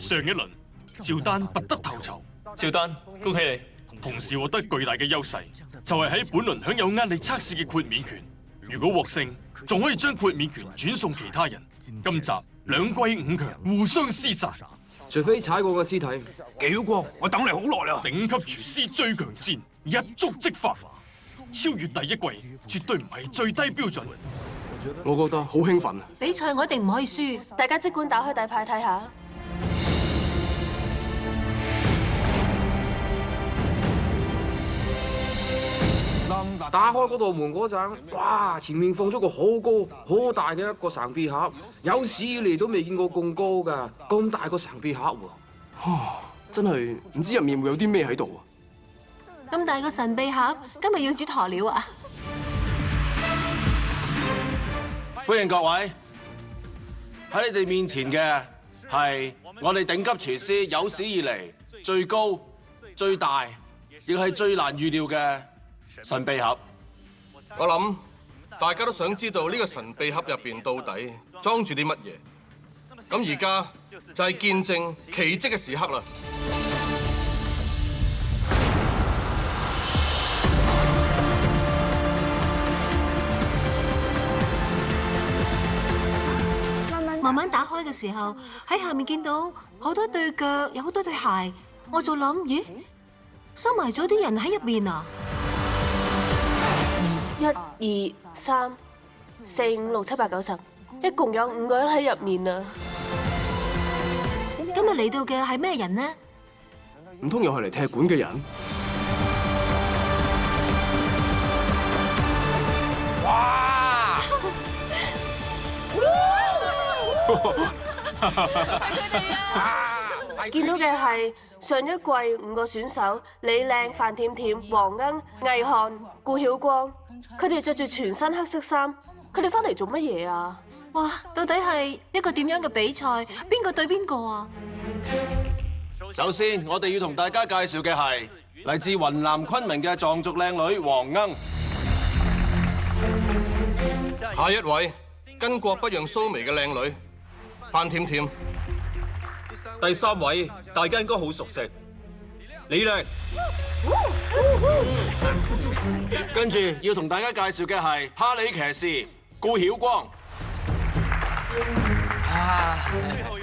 上一輪趙丹拔得頭籌，趙丹，恭喜你！同時獲得巨大嘅優勢，就係喺本輪享有壓力測試嘅豁免權。如果獲勝，仲可以將豁免權轉送其他人。今集兩貴五強互相廝殺，除非踩過個屍體。紀曉光，我等你好耐啦！頂級廚師最強戰，一觸即發，超越第一季，絕對唔係最低標準。我覺得好興奮啊！比賽我一定唔可以輸，大家即管打開底牌睇下。打開嗰道門嗰陣，哇！前面放咗個好高、好大嘅一個神秘盒，有史以嚟都未見過咁高㗎，咁大個神秘盒喎！真係唔知入面會有啲咩喺度啊！咁大個神秘盒，今日要煮鴕鳥啊！歡迎各位，喺你哋面前嘅係我哋頂級廚師有史以嚟最高、最大，亦係最難預料嘅神秘盒。我諗大家都想知道呢個神秘盒入邊到底裝住啲乜嘢。咁而家就係見證奇蹟嘅時刻啦！慢慢打開嘅時候，喺下面見到好多對腳，有好多對鞋，我就諗，咦，收埋咗啲人喺入面啊1、2、3、4、5、6、7、8、9、10，一共有5個人喺入面啊！今日嚟到嘅係咩人呢？唔通又係嚟踢館嘅人？哇！見到嘅係上一季5個選手李靚、范甜甜、黃鶯、魏翰、顧曉光，佢哋着住全身黑色衫，佢哋翻嚟做乜嘢啊？哇！到底係一個點樣嘅比賽？邊個對邊個啊？首先，我哋要同大家介紹嘅係嚟自雲南昆明嘅藏族靚女黃鶯。下一位，巾幗不讓鬚眉嘅靚女范甜甜。第三位，大家應該好熟悉，李靚。跟住要同大家介紹嘅係哈里騎士顧曉光。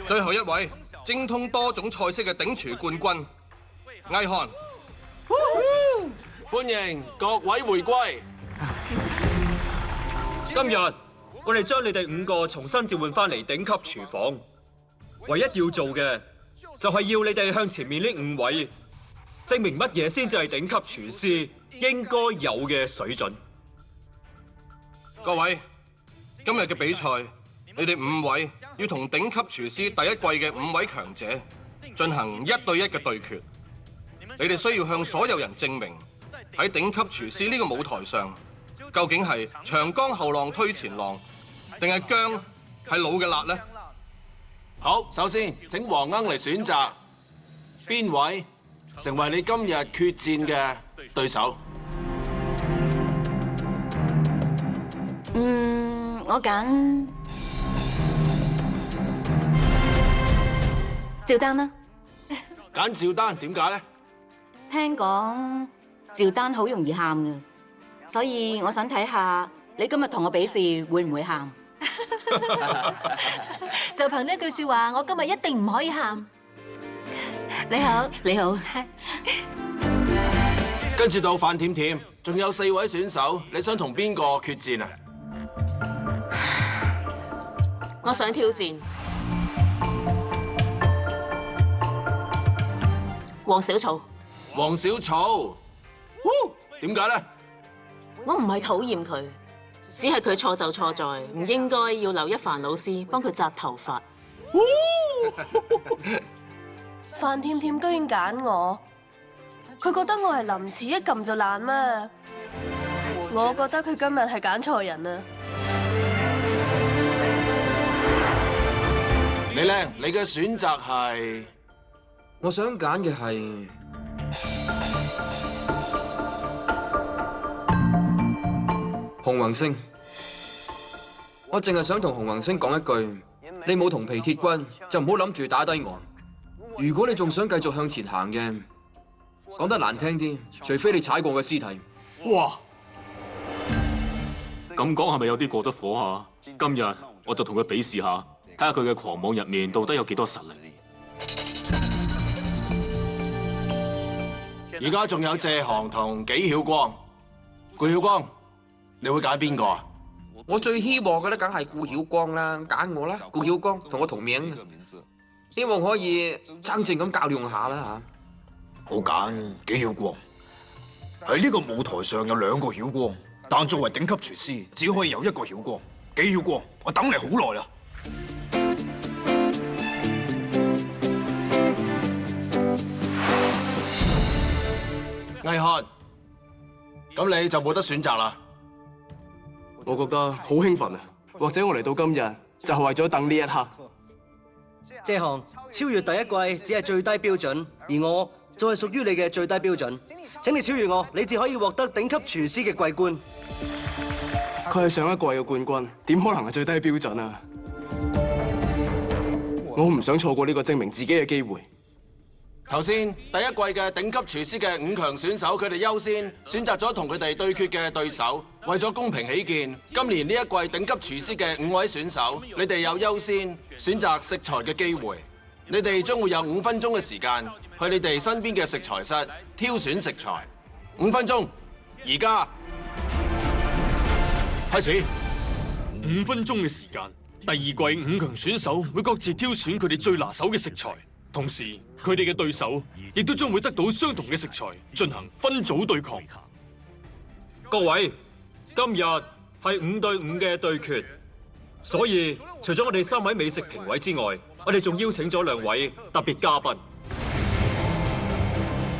最後一位，精通多種菜式嘅頂廚冠軍魏翰。歡迎各位回歸。今日我哋將你哋5個重新召喚翻嚟頂級廚房，唯一要做嘅就係要你哋向前面呢5位證明乜嘢先至係頂級廚師應該有嘅水準。各位，今日嘅比賽，你哋5位要同頂級廚師第一季嘅5位強者進行1對1嘅對決。你哋需要向所有人證明喺頂級廚師呢個舞台上，究竟係長江後浪推前浪，定係薑係老嘅辣呢？好，首先請黃鶯嚟選擇邊位成為你今日決戰嘅對手。我揀趙丹啦。揀趙丹，點解呢？聽講趙丹好容易喊㗎，所以我想睇下你今日同我比試會唔會喊。就憑呢句說話，我今日一定唔可以喊。你好，你好。跟住到范甜甜，仲有4位選手，你想同邊個決戰啊？我想挑戰黃小草。黃小草，點解呢？我唔係討厭佢，只係佢錯就錯在唔應該要劉一凡老師幫佢紮頭髮。范甜甜居然揀我，佢覺得我係臨時一撳就爛咩？我覺得佢今日係揀錯人啊！李靚，你嘅選擇係？我想揀嘅係洪宏星。我淨係想同洪宏星講一句：你冇銅皮鐵骨就唔好諗住打低我。如果你仲想繼續向前行嘅，講得難聽啲，除非你踩過嘅屍體。哇！咁講係咪有啲過得火下？今日我就同佢比試下，睇下佢嘅狂妄入面到底有幾多實力。而家仲有謝航同紀曉光。顧曉光，你會揀邊個啊？我最希望嘅咧，梗係顧曉光啦，揀我啦，顧曉光同我同名，希望可以真正咁較量下啦嚇。我揀紀曉光。喺呢個舞台上有2個曉光，但作為頂級廚師，只可以有1個曉光。紀曉光，我等你好耐啦。魏漢，咁你就冇得選擇啦。我覺得好興奮啊！或者我嚟到今日就係為咗等呢一刻。謝航，超越第一季只係最低標準，而我就係屬於你嘅最低標準。請你超越我，你至可以獲得頂級廚師嘅季冠。佢係上一季嘅冠軍，點可能係最低標準啊？我唔想錯過呢個證明自己嘅機會。頭先第一季嘅頂級廚師嘅5強選手，佢哋優先選擇咗同佢哋對決嘅對手。為咗公平起見，今年呢一季頂級廚師嘅5位選手，你哋有優先選擇食材嘅機會。你哋將會有5分鐘嘅時間去你哋身邊嘅食材室挑選食材。5分鐘，而家開始。5分鐘嘅時間，第二季5強選手會各自挑選佢哋最拿手嘅食材。同時，佢哋嘅對手亦都將會得到相同嘅食材，進行分組對抗。各位，今日係5對5嘅對決，所以除咗我哋3位美食評委之外，我哋仲邀請咗2位特別嘉賓。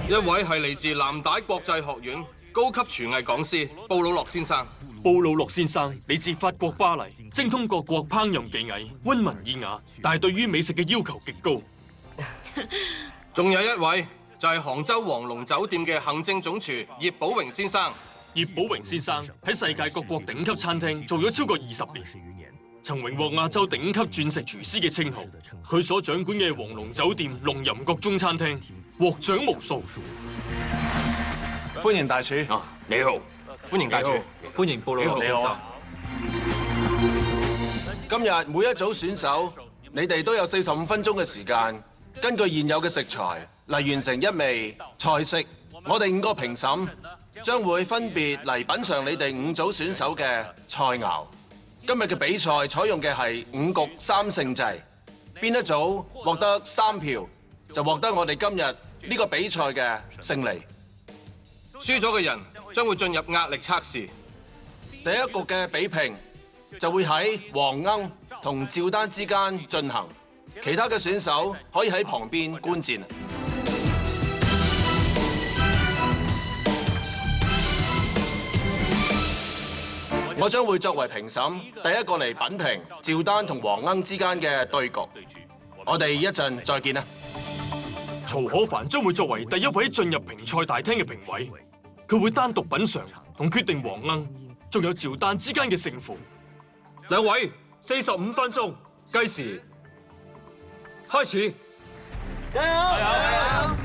一位係嚟自南大國際學院高級廚藝講師布魯諾先生。布魯諾先生嚟自法國巴黎，精通各國烹飪技藝，溫文爾雅，但係對於美食嘅要求極高。仲有一位就係杭州黃龍酒店嘅行政總廚葉寶榮先生。葉寶榮先生喺世界各國頂級餐廳做咗超過20年，曾榮獲亞洲頂級鑽石廚師嘅稱號。佢所掌管嘅黃龍酒店龍吟閣中餐廳獲獎無數。歡迎大廚。你好，歡迎大廚，歡迎布魯諾先生。今日每一組選手，你哋都有45分鐘嘅時間，根據現有嘅食材嚟完成一味菜式。我哋5個評審將會分別嚟品嚐你哋5組選手嘅菜肴。今日嘅比賽採用嘅係5局3勝制，邊一組獲得3票，就獲得我哋今日呢個比賽嘅勝利。輸咗嘅人將會進入壓力測試。第一局嘅比拼就會喺黃鶯同趙丹之間進行，其他嘅選手可以喺旁邊觀戰。我將會作為評審，第一個嚟品評趙丹同黃鶯之間嘅對局。我哋一陣再見啦。曹可凡將會作為第一位進入評賽大廳嘅評委，佢會單獨品嚐同決定黃鶯仲有趙丹之間嘅勝負。2位45分鐘計時開始。加油！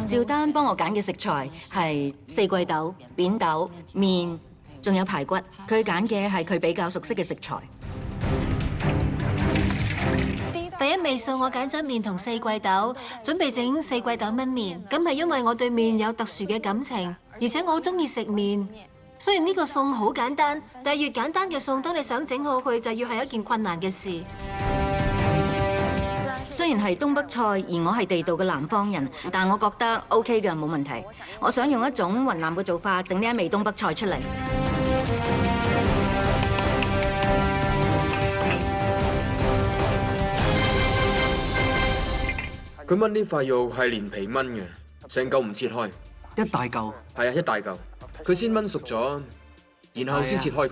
趙丹幫我揀嘅食材係四季豆、扁豆、麵，仲有排骨。佢揀嘅係佢比較熟悉嘅食材。第一味餸我揀咗麵同四季豆，準備整四季豆炆麵。咁係因為我對麵有特殊嘅感情，而且我好中意食麵。雖然呢個餸好簡單，但係越簡單嘅餸，當你想整好佢，就要係一件困難嘅事。雖然係東北菜，而我係地道嘅南方人，但我覺得 OK 嘅，冇問題。我想用一種雲南嘅做法，整呢一味東北菜出嚟。佢炆呢塊肉係連皮炆嘅，成嚿唔切開。一大嚿。係啊，一大嚿。佢先炆熟咗，然後先切開佢。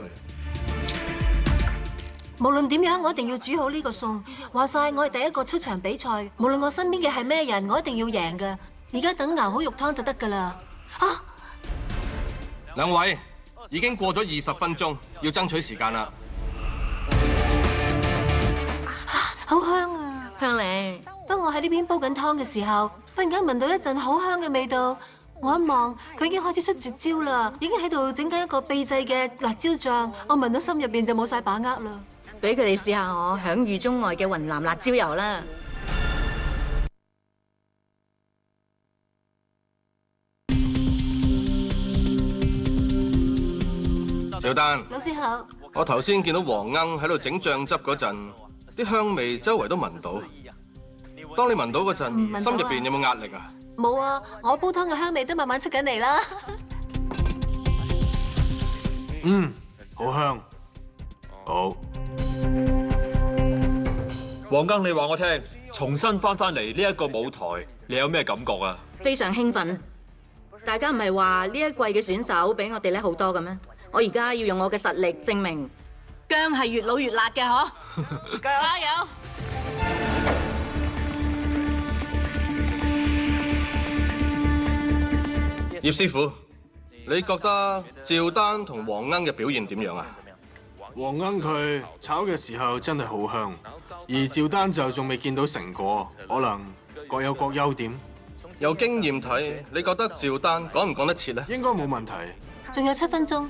無論點樣，我一定要煮好呢個餸。話晒我係第一個出場比賽，無論我身邊嘅係咩人，我一定要贏㗎。而家等熬好肉湯就得㗎啦。啊！2位已經過咗20分鐘，要爭取時間啦。好香啊！香咧，當我喺呢邊煲緊湯嘅時候，忽然間聞到一陣好香嘅味道。我一望，佢已經開始出絕招啦，已經喺度整緊一個秘製嘅辣椒醬。我聞到心入邊就冇晒把握啦。俾佢哋試下我享譽中外嘅雲南辣椒油啦。趙丹，老師好。我頭先見到黃鶯喺度整醬汁嗰陣，啲香味周圍都聞到。當你聞到嗰陣，心入邊有冇壓力啊？冇啊，我煲湯嘅香味都慢慢出緊嚟啦。好香。好。黃鶯，你話我聽，重新翻嚟呢一個舞台，你有咩感覺啊？非常興奮。大家唔係話呢一季嘅選手比我哋叻好多嘅咩？我而家要用我嘅實力證明薑係越老越辣嘅，嗬！加油！葉師傅，你覺得趙丹同黃鶯嘅表現點樣啊？黃鶯佢炒嘅時候真係好香，而趙丹就仲未見到成果，可能各有各優點。由經驗睇，你覺得趙丹趕唔趕得切呢？應該冇問題。仲有7分鐘。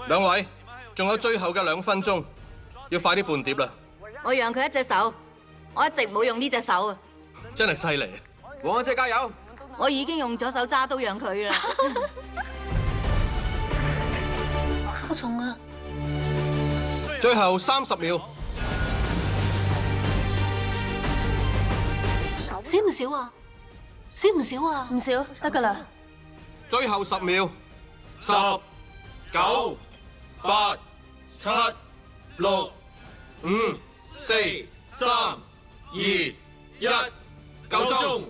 兩位，仲有最後嘅2分鐘，要快啲半碟啦！我讓佢一隻手，我一直冇用呢隻手啊！真係犀利！黃姐加油！我已經用咗手揸刀讓佢啦。好重啊！最後30秒，少唔少啊？少唔少啊？唔少，得㗎啦。最後10秒，10、9、8、7、6、5、4、3、2、1，夠鐘！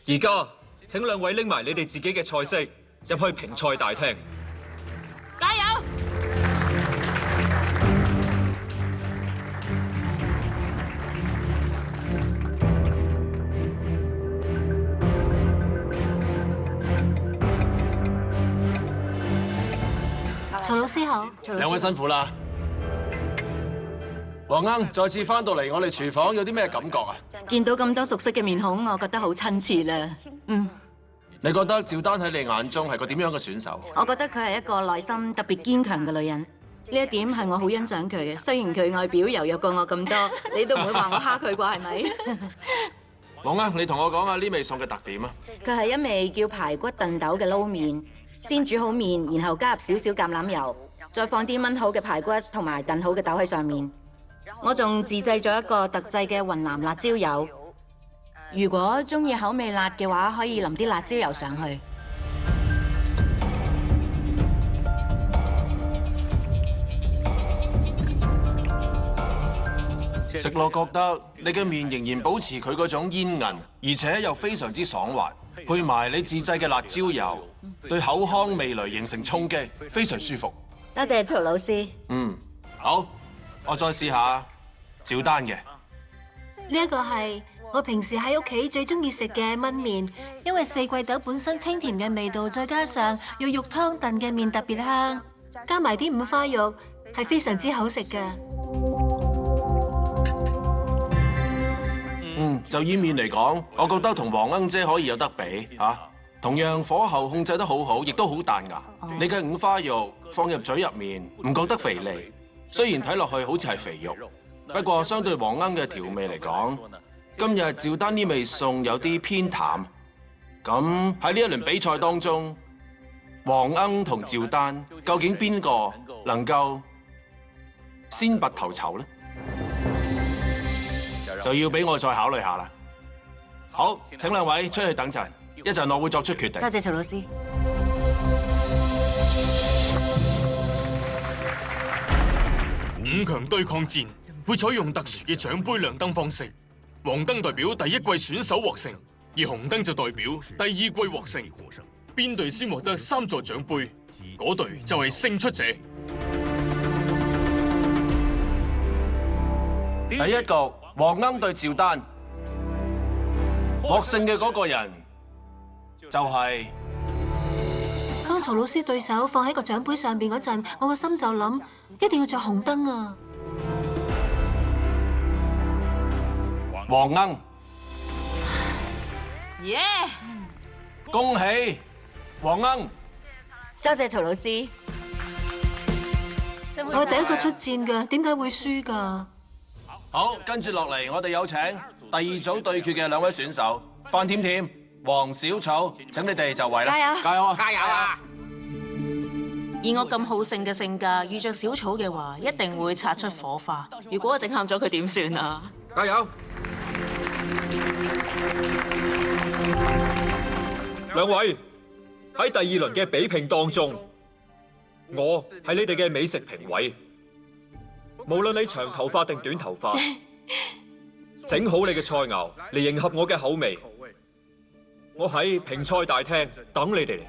而家請兩位拎埋你哋自己嘅菜式入去評賽大廳。加油！曹老師好。兩位辛苦啦。黃鶯再次翻到嚟我哋廚房，有啲咩感覺啊？見到咁多熟悉嘅面孔，我覺得好親切啦。你覺得趙丹喺你眼中係個點樣嘅選手？我覺得佢係一個內心特別堅強嘅女人，呢一點係我好欣賞佢嘅。雖然佢外表柔弱過我咁多，你都唔會話我蝦佢啩，係咪？黃鶯，你同我講下呢味餸嘅特點啊！佢係一味叫排骨燉豆嘅撈麵，先煮好麵，然後加入少少橄欖油，再放啲炆好嘅排骨同埋燉好嘅豆喺上面。我仲自製咗一個特製嘅雲南辣椒油。如果中意口味辣嘅話，可以淋啲辣椒油上去。食落覺得你嘅麵仍然保持佢嗰種煙韌，而且又非常之爽滑，配埋你自製嘅辣椒油，對口腔味蕾形成衝擊，非常舒服。多謝曹老師。好，我再試下趙丹嘅。呢一個係我平時喺屋企最中意食嘅燜麵，因為四季豆本身清甜嘅味道，再加上用肉湯燉嘅麵特別香，加埋啲五花肉，係非常之好食㗎。就以麵嚟講，我覺得同黃鶯姐可以有得比嚇。同樣火候控制得好好，亦都好彈牙。你嘅五花肉放入嘴入面，唔覺得肥膩，雖然睇落去好似係肥肉，不過相對黃鶯嘅調味嚟講，今日趙丹呢味餸有啲偏淡。咁喺呢一輪比賽當中，黃鶯同趙丹究竟邊個能夠先拔頭籌呢？就要俾我再考慮下啦。好，請兩位出去等陣，一陣我會作出決定。多謝曹老師。5強對抗戰會採用特殊嘅獎杯亮燈方式，黃燈代表第一季選手獲勝，而紅燈就代表第二季獲勝。邊隊先獲得3座獎杯，嗰隊就係勝出者。第一局，黃鶯對趙丹。獲勝嘅嗰個人就係當曹老師對手放喺個獎杯上邊嗰陣，我個心就諗一定要着紅燈啊！黃鶯。耶！恭喜黃鶯！多謝曹老師。我係第一個出戰㗎，點解會輸㗎？好，跟住落嚟，我哋有請第二組對決嘅兩位選手范甜甜、黃小草，請你哋就位啦！加油！加油啊！加油啊！以我咁好勝嘅性格，遇着小草嘅話，一定會擦出火花。如果我整喊咗佢點算啊？加油！兩位喺第二輪嘅比拼當中，我係你哋嘅美食評委。無論你長頭髮定短頭髮，整好你嘅菜肴嚟迎合我嘅口味。我喺評賽大廳等你哋嚟。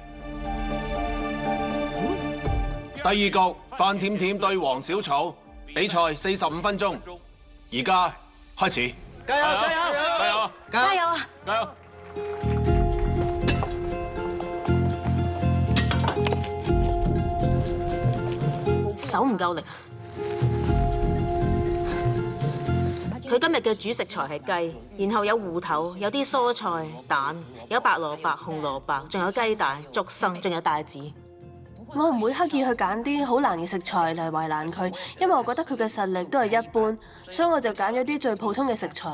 第二局范甜甜對黃小草，比賽45分鐘，而家開始。加油！加油！加油！加油啊！加油！手唔夠力。佢今日嘅主食材係雞，然後有芋頭，有啲蔬菜、蛋，有白蘿蔔、紅蘿蔔，仲有雞蛋、竹笙，仲有帶子。我唔會刻意去揀啲好難嘅食材嚟為難佢，因為我覺得佢嘅實力都係一般，所以我就揀咗啲最普通嘅食材。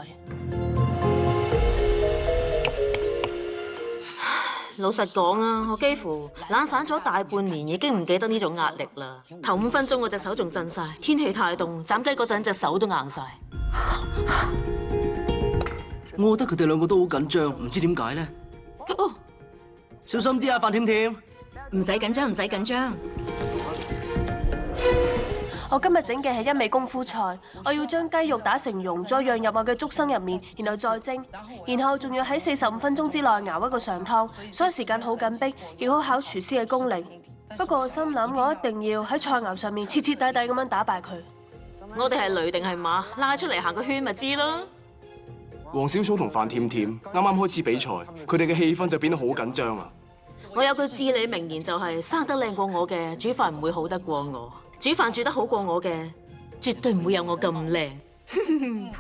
老實講啊，我幾乎懶散咗大半年，已經唔記得呢種壓力啦。頭5分鐘我隻手仲震晒，天氣太凍，斬雞嗰陣隻手都硬晒。我覺得佢哋兩個都好緊張，唔知點解咧。小心啲啊，范甜甜。唔使緊張，唔使緊張。我今日整嘅係一味功夫菜，我要將雞肉打成蓉，再釀入我嘅竹笙入面，然後再蒸，然後仲要喺45分鐘之內熬一個上湯，所以時間好緊迫，亦好考廚師嘅功力。不過我心諗，我一定要喺菜肴上面徹徹底底咁樣打敗佢。我哋係雷定係馬，拉出嚟行個圈咪知咯。黃小草同范甜甜啱啱開始比賽，佢哋嘅氣氛就變得好緊張啊！我有句至理名言就係：生得靚過我嘅，煮飯唔會好得過我；煮飯煮得好過我嘅，絕對唔會有我咁靚。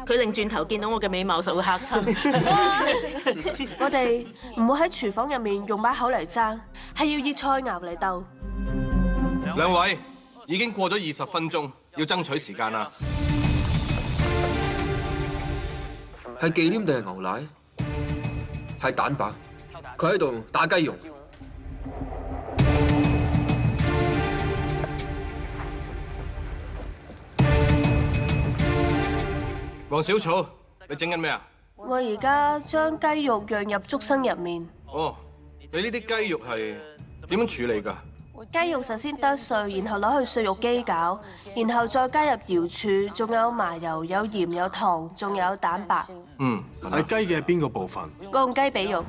佢擰轉頭見到我嘅美貌就會嚇親。我哋唔好喺廚房入面用把口嚟爭，係要以菜肴嚟鬥。兩位已經過咗20分鐘，要爭取時間啦。係忌廉定係牛奶？係蛋白。佢喺度打雞肉。黃小草，你整緊咩啊？我而家將雞肉釀入竹笙入面。哦，你呢啲雞肉係點樣處理㗎？雞肉首先剁碎，然後攞去碎肉機攪，然後再加入瑤柱，仲有麻油、有鹽、有糖，仲有蛋白。係雞嘅邊個部分？我用雞髀肉。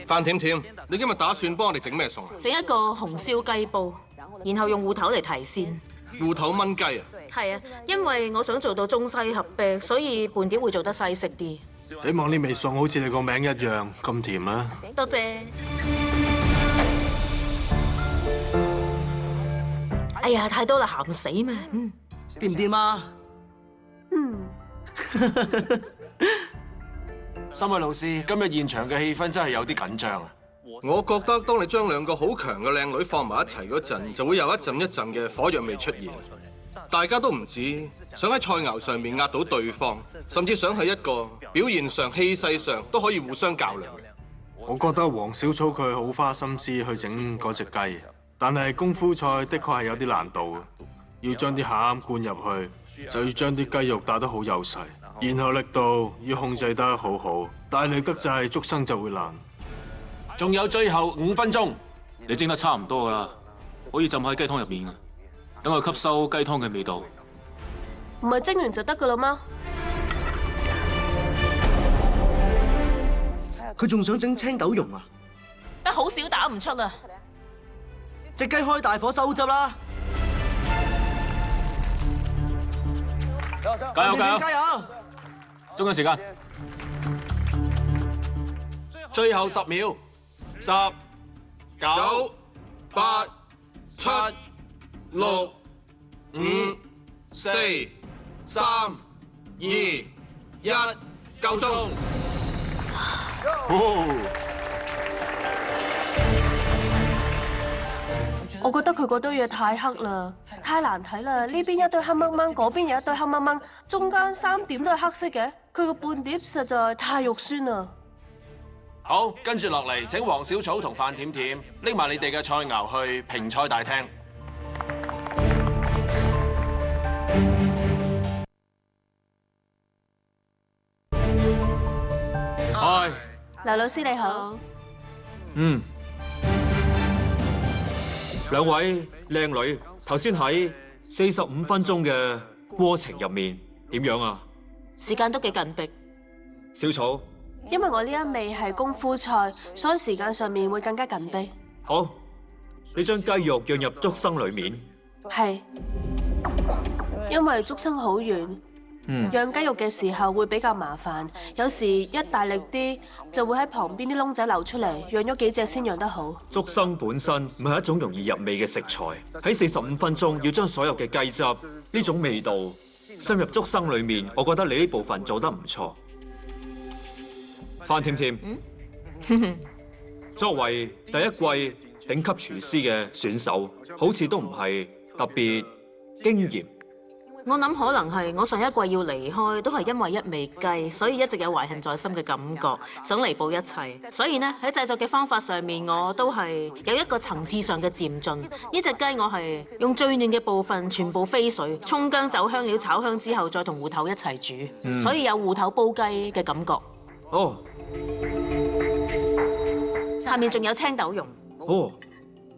范甜甜，你今日打算幫我哋整咩餸啊？整一個紅燒雞煲，然後用芋頭嚟提鮮。芋頭炆雞啊？係啊，因為我想做到中西合璧，所以伴碟會做得西式啲。希望呢味餸好似你個名一樣咁甜啊！多謝。哎呀，太多啦，鹹死咩？掂唔掂啊？三位老師，今日現場嘅氣氛真係有啲緊張啊！我覺得當你將兩個好強嘅靚女放埋一齊嗰陣，就會有一陣一陣嘅火藥味出現。大家都唔止想喺菜肴上面壓到對方，甚至想喺一個表現上、氣勢上都可以互相較量嘅。我覺得黃小草佢好花心思去整嗰隻雞，但係功夫菜的確係有啲難度嘅，要將啲餡灌入去，就要將啲雞肉打得好幼細，然後力度要控制得好好，大力得滯竹笙就會爛。仲有最後5分鐘，你蒸得差唔多㗎啦，可以浸喺雞湯入面啊，等佢吸收雞湯嘅味道。唔係蒸完就得㗎啦嗎？佢仲想整青豆蓉啊？得好少打唔出啊！隻雞開大火收汁啦！加油！加油！鐘緊時間，最後10秒，10、9、 8、7、6、5、4、3、2、1，夠鐘。我覺得佢嗰堆嘢太黑啦，太難睇啦。呢邊一堆黑掹掹，嗰邊有一堆黑掹掹，中間3點都係黑色嘅。佢個半碟實在太肉酸啦。好，跟住落嚟，請黃小草同范甜甜拎埋你哋嘅菜肴去評賽大廳。嗨，劉老師你好。兩位靚女，頭先喺45分鐘嘅過程入面點樣啊？時間都幾緊迫。小草，因為我呢一味係功夫菜，所以時間上面會更加緊迫。好，你將雞肉釀入竹笙裏面。係，因為竹笙好軟。釀雞肉嘅時候會比較麻煩，有時一大力啲就會喺旁邊啲窿仔流出嚟，釀咗幾隻先釀得好。竹笙本身唔係一種容易入味嘅食材，喺45分鐘要將所有嘅雞汁呢種味道滲入竹笙裏面，我覺得你呢部分做得唔錯。范甜甜，作為第一季頂級廚師嘅選手，好似都唔係特別經驗。我諗可能係我上一季要離開，都係因為一味雞，所以一直有懷恨在心嘅感覺，想彌補一切。所以呢，喺製作嘅方法上面，我都係有一個層次上嘅漸進。呢隻雞我係用最嫩嘅部分全部飛水，葱薑酒香料炒香之後，再同芋頭一齊煮，所以有芋頭煲雞嘅感覺。哦，下面仲有青豆蓉。哦。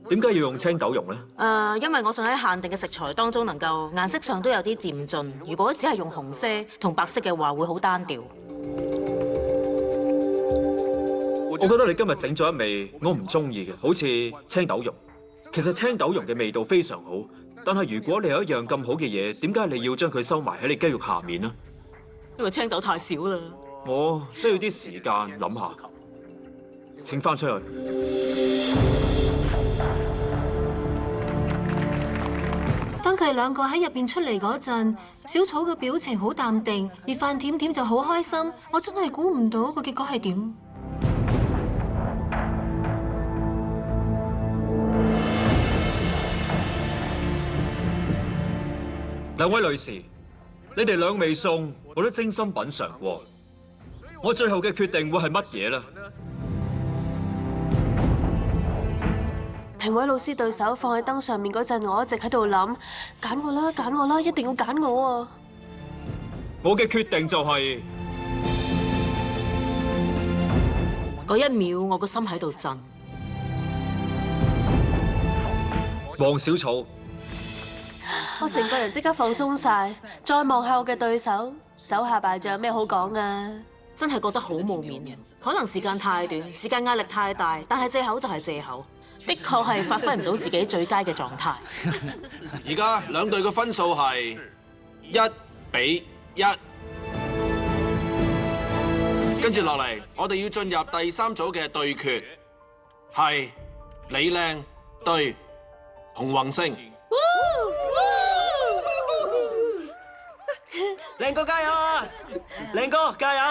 點解要用青豆蓉呢？因為我想喺限定嘅食材當中能夠顏色上都有啲漸進。如果只係用紅色同白色嘅話，會好單調。我覺得你今日整咗一味我唔中意嘅，好似青豆蓉。其實青豆蓉嘅味道非常好，但係如果你有一樣咁好嘅嘢，點解你要將佢收埋喺你雞肉下面呢？因為青豆太少啦。我需要啲時間諗下。請翻出去。當佢哋兩個喺入邊出嚟嗰陣，小草嘅表情好淡定，而范甜甜就好開心。我真係估唔到個結果係點。兩位女士，你哋兩味餸我都精心品嚐過，我最後嘅決定會係乜嘢呢？評委老師對手放喺燈上面嗰陣，我一直喺度諗，揀我啦，揀我啦，一定要揀我啊！我嘅決定就係嗰一秒，我個心喺度震。黃小草，我成個人即刻放鬆晒，再望下我嘅對手，手下敗將有咩好講啊？真係覺得好冇面，可能時間太短，時間壓力太大，但係藉口就係藉口。的確係發揮唔到自己最佳嘅狀態。而家兩隊嘅分數係1比1。跟住落嚟，我哋要進入第3組嘅對決，係李靚對洪宏星。靚哥加油啊！靚哥加油！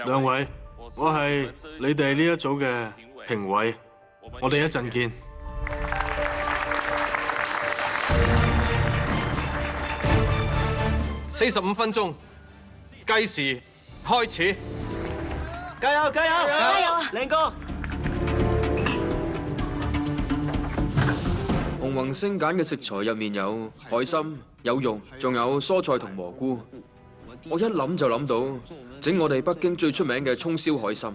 兩位，我係你哋呢一組嘅評委，我哋一陣見。45分鐘，計時開始。加油！加油！加油！靚哥。洪宏星揀嘅食材入面有海參、有肉，仲有蔬菜同蘑菇。我一諗就諗到整我哋北京最出名嘅葱燒海參。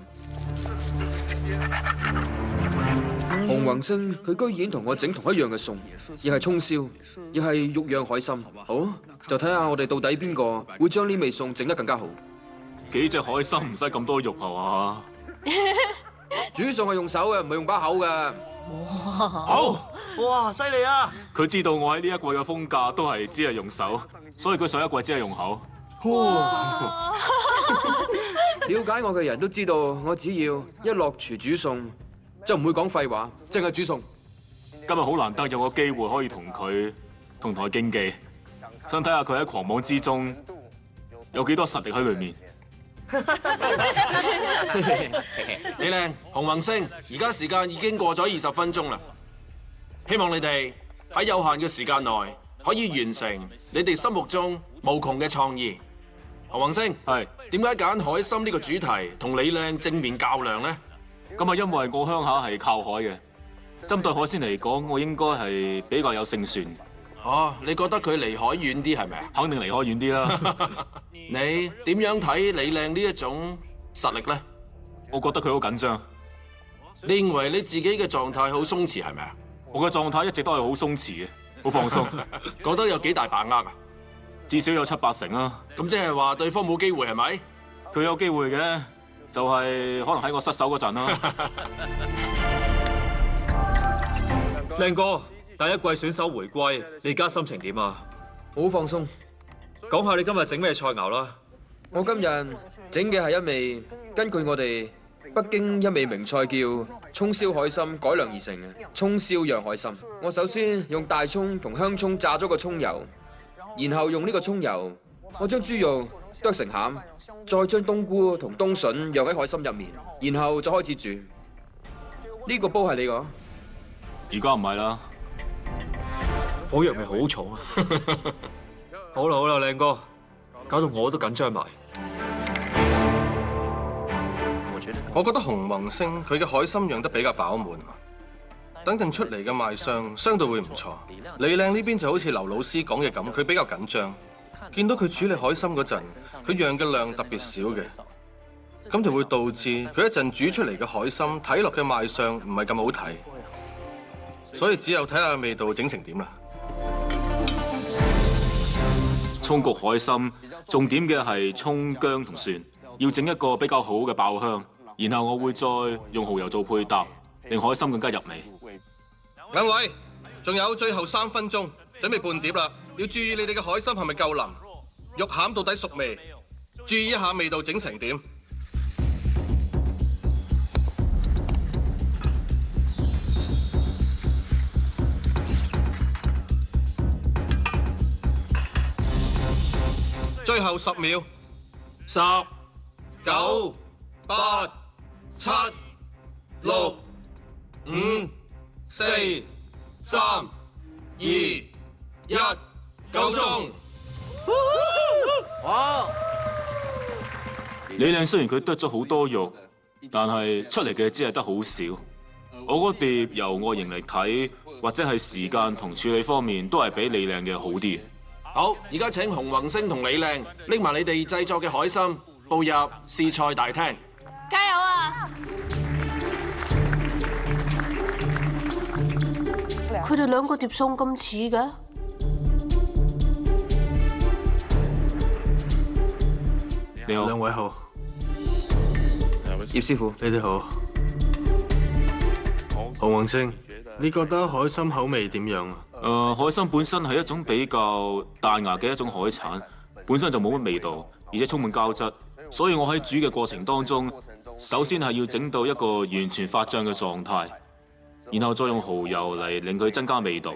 洪宏星佢居然同我整同一樣嘅餸，亦係葱燒，亦係肉釀海參。好，就睇下我哋到底邊個會將呢味餸整得更加好。幾隻海參唔使咁多肉係嘛？煮餸係用手嘅，唔係用把口嘅。好，哇，犀利啊！佢知道我喺呢一季嘅風格都係只係用手，所以佢上一季只係用口。了解我嘅人都知道，我只要一落廚煮餸，就唔會講廢話，淨係煮餸。今日好難得有個機會可以同佢競技，想睇下佢喺狂妄之中有幾多實力喺裏面。李靚、洪宏星，而家時間已經過咗20分鐘啦，希望你哋喺有限嘅時間內可以完成你哋心目中無窮嘅創意。洪宏星，係點解揀海參呢個主題同李靚正面較量呢？咁啊，因為我鄉下係靠海嘅，針對海鮮嚟講，我應該係比較有勝算。哦，你覺得佢離海遠啲係咪啊？肯定離海遠啲啦。你點樣睇李靚呢一種實力呢？我覺得佢好緊張。你認為你自己嘅狀態好鬆弛係咪啊？我嘅狀態一直都係好鬆弛嘅，好放鬆。覺得有幾大把握啊？至少有7、8成啦。咁即係話對方冇機會係咪？佢有機會嘅，就係可能喺我失手嗰陣啦。靚哥，第一季選手回歸，你而家心情點啊？好放鬆。講下你今日整咩菜肴啦？我今日整嘅係一味根據我哋北京一味名菜叫葱燒海參改良而成嘅葱燒釀海參。我首先用大葱同香葱炸咗個葱油，然後用呢個葱油，我將豬肉剁成餡，再將冬菇同冬筍釀喺海參入面，然後就開始煮。呢個煲係你個？而家唔係啦，火藥味好重啊！好啦，靚哥，搞到我都緊張埋。我覺得洪宏星佢嘅海參釀得比較飽滿，等陣出嚟嘅賣相相對會唔錯。李靚呢邊就好似劉老師講嘅咁，佢比較緊張，見到佢處理海參嗰陣，佢釀嘅量特別少嘅，咁就會導致佢一陣煮出嚟嘅海參睇落嘅賣相唔係咁好睇，所以只有睇下味道整成點啦。葱焗海參重點嘅係葱、薑同蒜，要整一個比較好嘅爆香，然後我會再用蠔油做配搭，令海參更加入味。兩位，仲有最後3分鐘，準備半碟啦，要注意你哋嘅海參係咪夠腍，肉餡到底熟未？注意一下味道整成點。最後10秒，10、9、8、7、6、5、4、3、2、1，夠鐘！哇！李靚雖然佢剁咗好多肉，但係出嚟嘅只係得好少。我嗰碟由外形嚟睇，或者係時間同處理方面，都係比李靚嘅好啲。好，而家請洪宏星同李靚拎埋你哋製作嘅海參，步入試菜大廳。加油啊！佢哋兩個碟餸咁似嘅。你好，兩位好。葉師傅，你哋好。洪宏星，你覺得海參口味點樣啊？海參本身係一種比較大牙嘅一種海產，本身就冇乜味道，而且充滿膠質，所以我喺煮嘅過程當中，首先係要整到一個完全發脹嘅狀態，然後再用蠔油嚟令佢增加味道。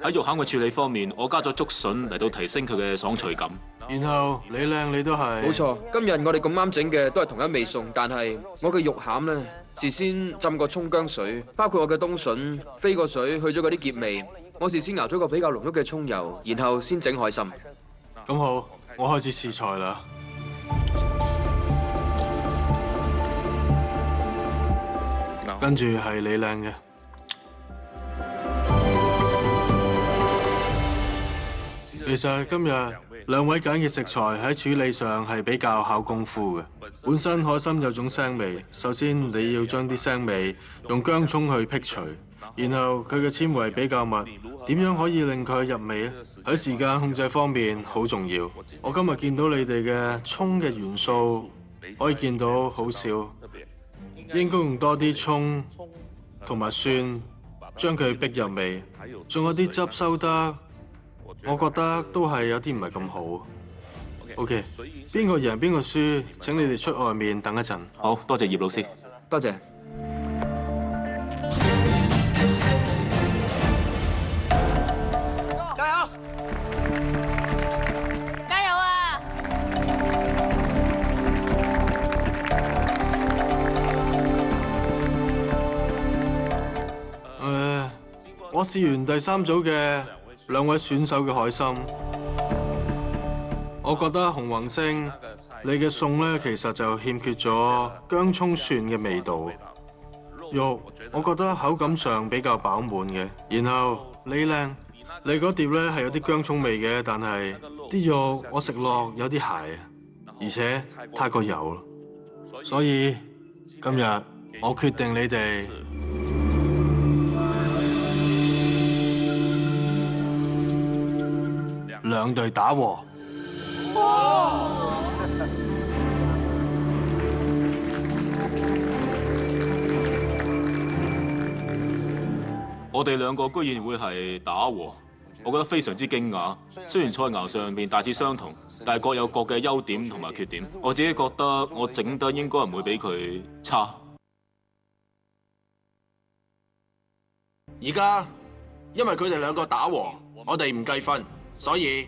喺肉餡嘅處理方面，我加咗竹筍嚟到提升佢嘅爽脆感。然後李靚你都係冇錯，今日我哋咁啱整嘅都係同一味餸，但係我嘅肉餡呢，事先浸過葱薑水，包括我嘅冬筍飛過水去咗嗰啲澀味。我事先熬咗個比較濃郁嘅葱油，然後先整海參。咁好，我開始試菜啦。跟住係李靚嘅。其實今日兩位揀嘅食材喺處理上係比較考功夫嘅。本身海參有種腥味，首先你要將啲腥味用薑葱去辟除，然後佢嘅纖維比較密，點樣可以令佢入味呢？喺時間控制方面好重要。我今日見到你哋嘅葱嘅元素，可以見到好少，應該用多啲葱同埋蒜將佢逼入味，仲有啲汁收得，我覺得都係有啲唔係咁好。OK， 邊個贏邊個輸？請你哋出外面等一陣。好多謝葉老師，多謝。加油！加油啊！我試完第3組嘅2位選手嘅海參，我覺得洪宏星你嘅餸咧其實就欠缺咗薑葱蒜嘅味道，肉我覺得口感上比較飽滿嘅，然後你嗰碟咧係有啲薑葱味嘅，但係啲肉我食落有啲鞋，而且太過油啦，所以今日我決定你哋2隊打和。我哋2個居然會係打和，我覺得非常之驚訝。雖然菜肴上面大致相同，但係各有各嘅優點同埋缺點。我自己覺得我整得應該唔會比佢差。而家因為佢哋2個打和，我哋唔計分，所以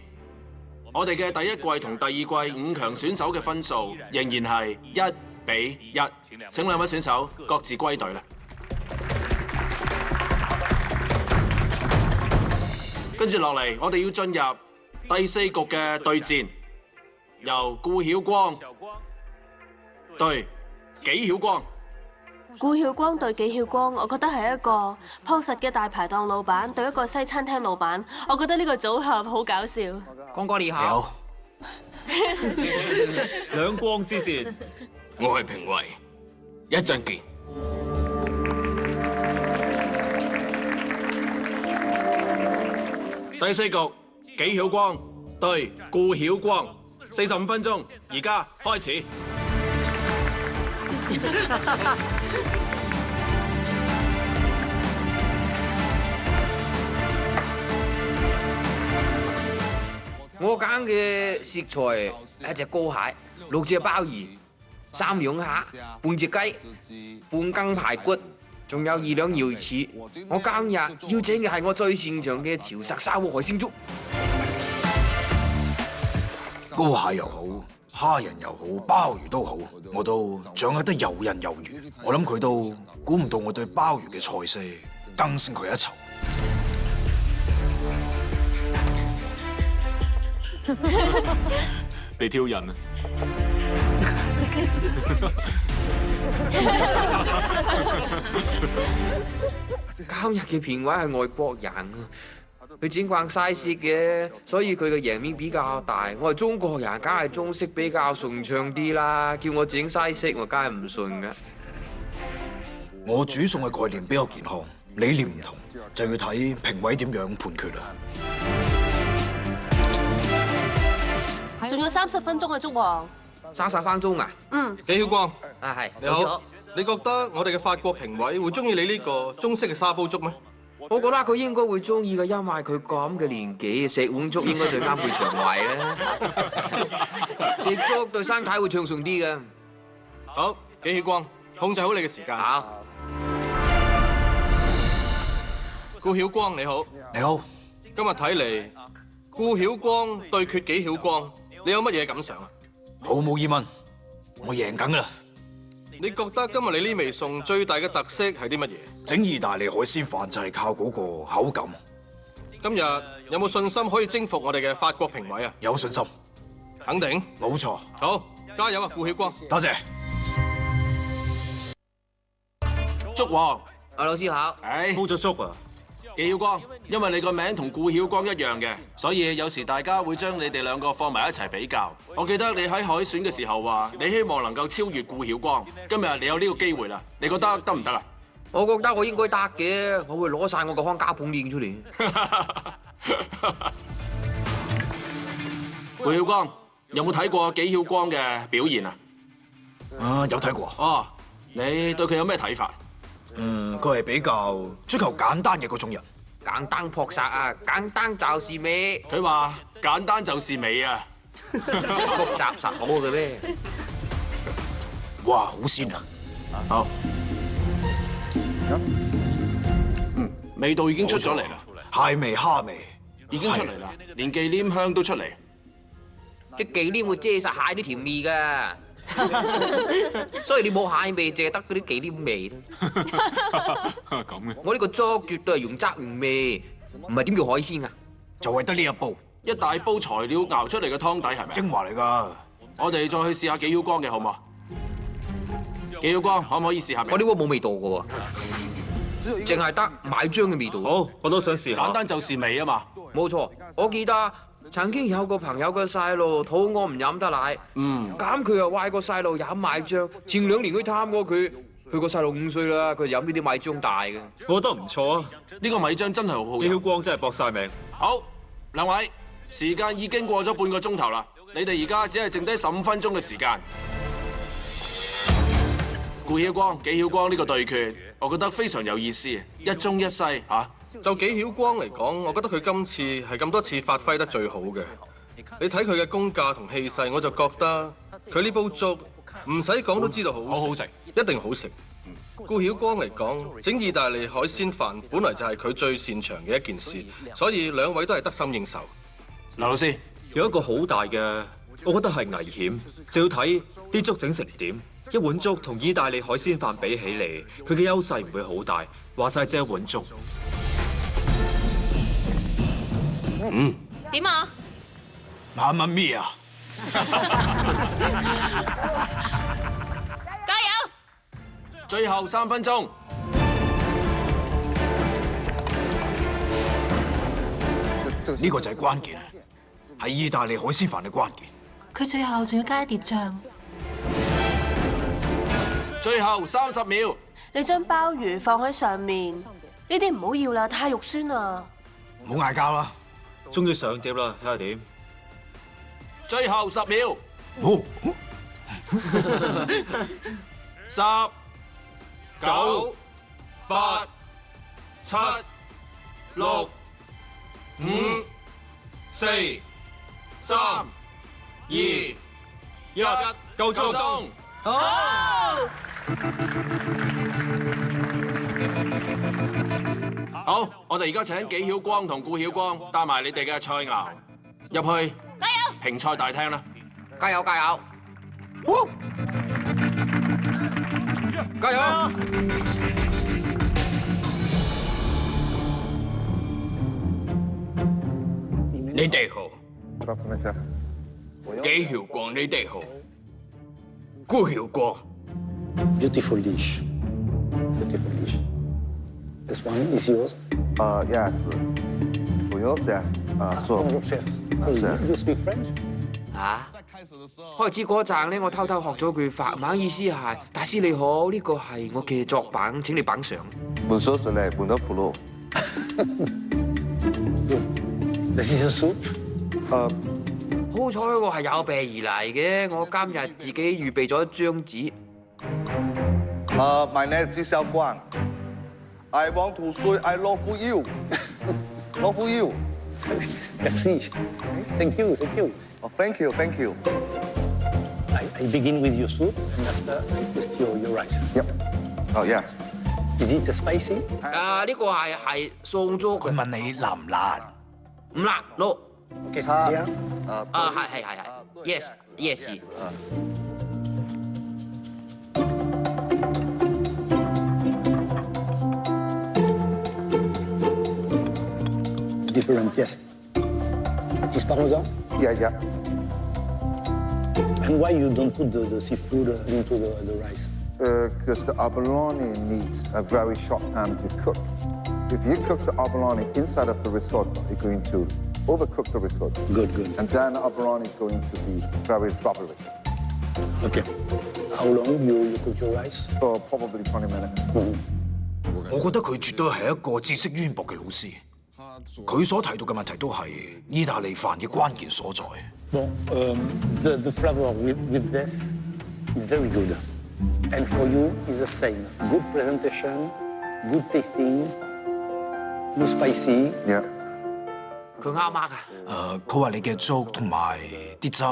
我哋嘅第1季同第2季5強選手嘅分數仍然係1比1。請2位選手各自歸隊啦。跟住落嚟，我哋要進入第4局嘅對戰，由顧曉光對紀曉光。顧曉光對紀曉光，我覺得係一個樸實嘅大排檔老闆對一個西餐廳老闆，我覺得呢個組合好搞笑。光哥你好。兩光之戰，我係評委，一陣見。第4局，紀曉光對顧曉光，45分鐘，而家開始。我揀嘅食材係一隻膏蟹、6隻鮑魚、3兩蝦、半隻雞、半羹排骨，仲有2兩瑤翅。我今日要整嘅係我最擅長嘅潮汕沙鍋海鮮粥。膏蟹又好，蝦仁又好，鮑魚都好，我都掌握得游刃有餘。我諗佢都估唔到我對鮑魚嘅菜式更勝佢一籌。被挑釁啊！今日嘅評委係外國人啊，佢整慣西式嘅，所以佢嘅贏面比較大。我係中國人，梗係中式比較順暢啲啦。叫我整西式，我梗係唔順㗎。我煮餸嘅概念比較健康，理念唔同，就要睇評委點樣判決啦。仲有30分鐘啊，粥王。30分鐘啊？嗯。紀曉光，係。你好。你覺得我哋嘅法國評委會中意你呢個中式嘅沙煲粥咩？我覺得佢應該會中意嘅，因為佢咁嘅年紀，食碗粥應該最啱佢腸胃啦。食粥對身體會暢順啲嘅。好，紀曉光，控制好你嘅時間。好。顧曉光你好。你好。今日睇嚟，顧曉光對決紀曉光，你有乜嘢感想啊？毫無疑問，我贏緊㗎啦。你覺得今日你呢味餸最大嘅特色係啲乜嘢？整意大利海鮮飯就係靠嗰個口感。今日有冇信心可以征服我哋嘅法國評委啊？有信心，肯定。冇錯。好，加油啊，顧曉光！多謝。粥王，老師好。煲咗粥啊！紀曉光，因為你個名同顧曉光一樣嘅，所以有時大家會將你哋2個放埋一齊比較。我記得你喺海選嘅時候話，你希望能夠超越顧曉光。今日你有呢個機會啦，你覺得得唔得啊？我覺得我應該得嘅，我會攞晒我個康家捧練出嚟。顧曉光，有冇睇過紀曉光嘅表現啊？有睇過。哦，你對佢有咩睇法？佢係比較追求簡單嘅嗰種人。簡單撲殺啊，簡單就是美。佢話簡單就是美啊！複雜實好嘅咩？哇，好鮮啊！好，味道已經出咗嚟啦，蟹味、蝦味已經出嚟啦，連忌廉香都出嚟。啲忌廉會遮晒蟹啲甜味㗎，所以你冇蟹味，淨係得嗰啲忌廉味啦。咁嘅。我呢個粥絕對係用鯽魚味，唔係點叫海鮮啊？就係得呢一煲，一大煲材料熬出嚟嘅湯底係咪？精華嚟㗎。我哋再去試下紀曉光嘅好唔好？紀曉光可唔可以試下味？我呢個冇味道㗎喎，淨係得買漿嘅味道。好，我都想試下。簡單就是味啊嘛。冇錯，我記得曾經有個朋友嘅細路肚餓唔飲得奶，咁佢又嗌個細路飲米漿。前2年去探過佢，佢個細路5歲啦，佢飲呢啲米漿大嘅。我覺得唔錯啊！呢個米漿真係好好飲。紀曉光真係搏晒命。好，兩位，時間已經過咗半個鐘頭啦，你哋而家只係剩低15分鐘嘅時間。顧曉光、紀曉光呢個對決，我覺得非常有意思，一中一西嚇。就紀曉光嚟講，我覺得佢今次係咁多次發揮得最好嘅。你睇佢嘅功架同氣勢，我就覺得佢呢煲粥唔使講都知道好食，一定好食。顧曉光嚟講，整意大利海鮮飯本來就係佢最擅長嘅一件事，所以兩位都係得心應手。劉老師有一個好大嘅，我覺得係危險，就要睇啲粥整成點。一碗粥同意大利海鮮飯比起嚟，佢嘅優勢唔會好大。話晒只一碗粥。點啊？媽媽咪啊！加油！最後3分鐘。呢個就係關鍵，係意大利海鮮飯嘅關鍵。佢最後仲要加一碟醬。最後30秒。你將鮑魚放喺上面，呢啲唔好要啦，太肉酸啦。唔好嗌交啦。終於上碟啦，睇下點。最後10秒。10、9、8、7、6、5、4、3、2、1，夠鐘。好，我哋而家請紀曉光同顧曉光帶埋你哋嘅菜肴入去評賽大廳啦！加油！加油！加油！你哋好，紀曉光，你哋好，顧曉光。Beautiful dish. Beautiful dish. This one is yours? Yes. For yourself. So. From your chef. So you speak French? 啊！開始嗰陣咧，我偷偷學咗句法文，意思係大師你好，呢個係我嘅作品，請你品嚐。Bonjour, soleil. Bonjour, Polo. This is a soup? 好彩我係有備而嚟嘅，我今日自己預備咗一張紙。My name is Xiao Guang. I want to say I love you. Love you. Merci. Thank you. Thank you. Oh, thank you. Thank you. I begin with your soup, and after I taste your rice. Yep. Oh, yeah. Is it spicy? 呢個係送咗佢。問你辣唔辣？唔辣，no。差。係。Yes。Different, yes. Cheese parmesan? Yeah. And why you don't put the seafood into the rice? Because the abalone needs a very short time to cook. If you cook the abalone inside of the risotto, you're going to overcook the risotto. Good. And then the abalone is going to be very bubbly. Okay. How long you cook your rice? For probably 20 minutes. 我覺得佢絕對係一個知識淵博嘅老師。佢所提到嘅問題都係意大利飯嘅關鍵所在。Bon, the flavor with this is very good. And for you is the same. Good presentation, good tasting, no spicy. Yeah. 佢啱啱㗎。佢話你嘅粥同埋啲汁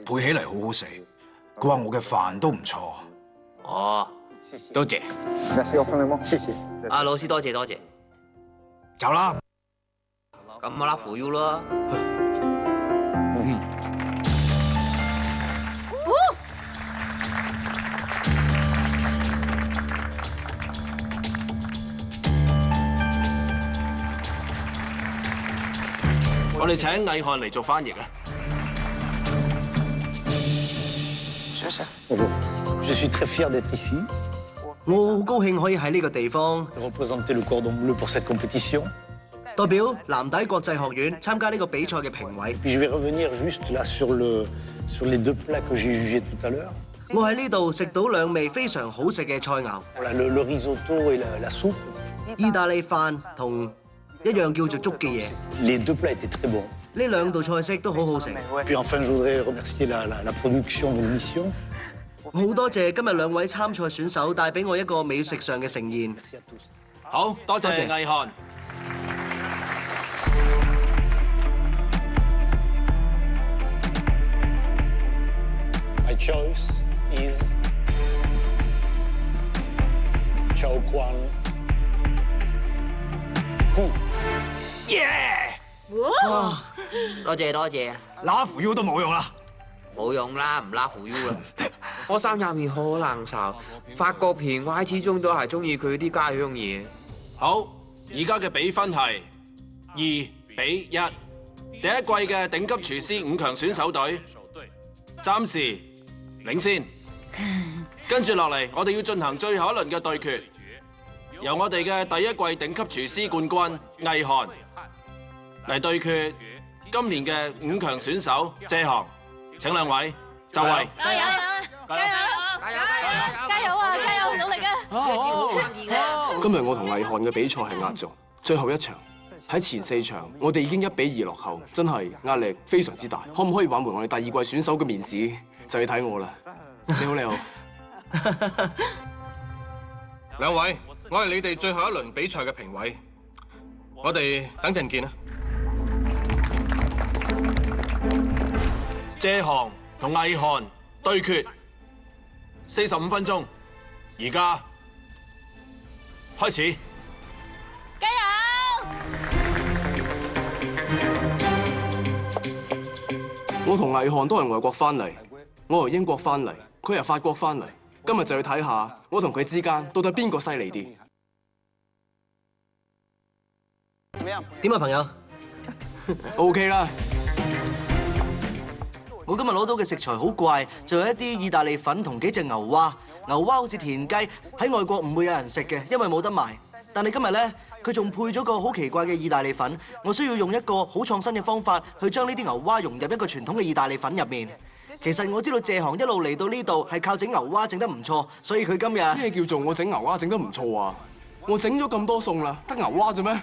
配起嚟好好食。佢話我嘅飯都唔錯。哦，多謝。Merci infiniment. 謝謝。阿老師多謝多謝。走啦。咁我拉扶腰啦。我哋請毅漢嚟做翻譯啊！ Bonjour. Je suis très fier d'être ici. 我好高興可以喺呢個地方 représenter le cordon bleu pour cette compétition. 代表藍帶國際學院參加呢個比賽嘅評委。 Puis je vais revenir juste là sur les deux plats que j'ai jugés tout à l'heure. 我喺呢度食到兩味非常好食嘅菜肴。 Voilà, le risotto et la soupe. 意大利飯同一樣叫做粥嘅嘢。 Les deux plats étaient très bons. 呢兩道菜式都好好食。 Puis enfin, je voudrais remercier la production de l'émission. 好多謝今日兩位參賽選手帶俾我一個美食上嘅盛宴。好多謝毅漢。 My choice is Chao Kuan Ku. Yeah！ 哇！多謝多謝。拉扶腰都冇用啦。冇用啦，唔拉扶腰啦。我心入面好難受，法國片我始終都係中意佢啲家鄉嘢。好，而家嘅比分係2比1。第一季嘅頂級廚師5強選手隊暫時領先。跟住落嚟，我哋要進行最後一輪嘅對決，由我哋嘅第一季頂級廚師冠軍毅漢嚟對決今年嘅5強選手謝航。請兩位就位。加油！加油！加油！加油啊！加油！努力啊！今日我同毅漢嘅比賽係壓軸，最後一場喺前4場，我哋已經1比2落後，真係壓力非常之大。可唔可以挽回我哋第二季選手嘅面子，就要睇我啦。你好，你好。兩位，我係你哋最後一輪比賽嘅評委，我哋等陣見啦。 謝航同毅漢對決45分鐘，而家開始。加油！我同毅漢都係外國翻嚟，我由英國翻嚟，佢由法國翻嚟。今日就要睇下我同佢之間到底邊個犀利啲。點啊，朋友 ？OK 啦。 我今日攞到嘅食材好怪，就有一啲意大利粉同幾隻牛蛙。牛蛙好似田雞，喺外國唔會有人食嘅，因為冇得賣。但係今日呢，佢仲配咗個好奇怪嘅意大利粉。我需要用一個好創新嘅方法去將呢啲牛蛙融入一個傳統嘅意大利粉入面。其實我知道謝航一路嚟到呢度係靠整牛蛙整得唔錯，所以佢今日咩叫做我整牛蛙整得唔錯啊？我整咗咁多餸啦，得牛蛙啫咩？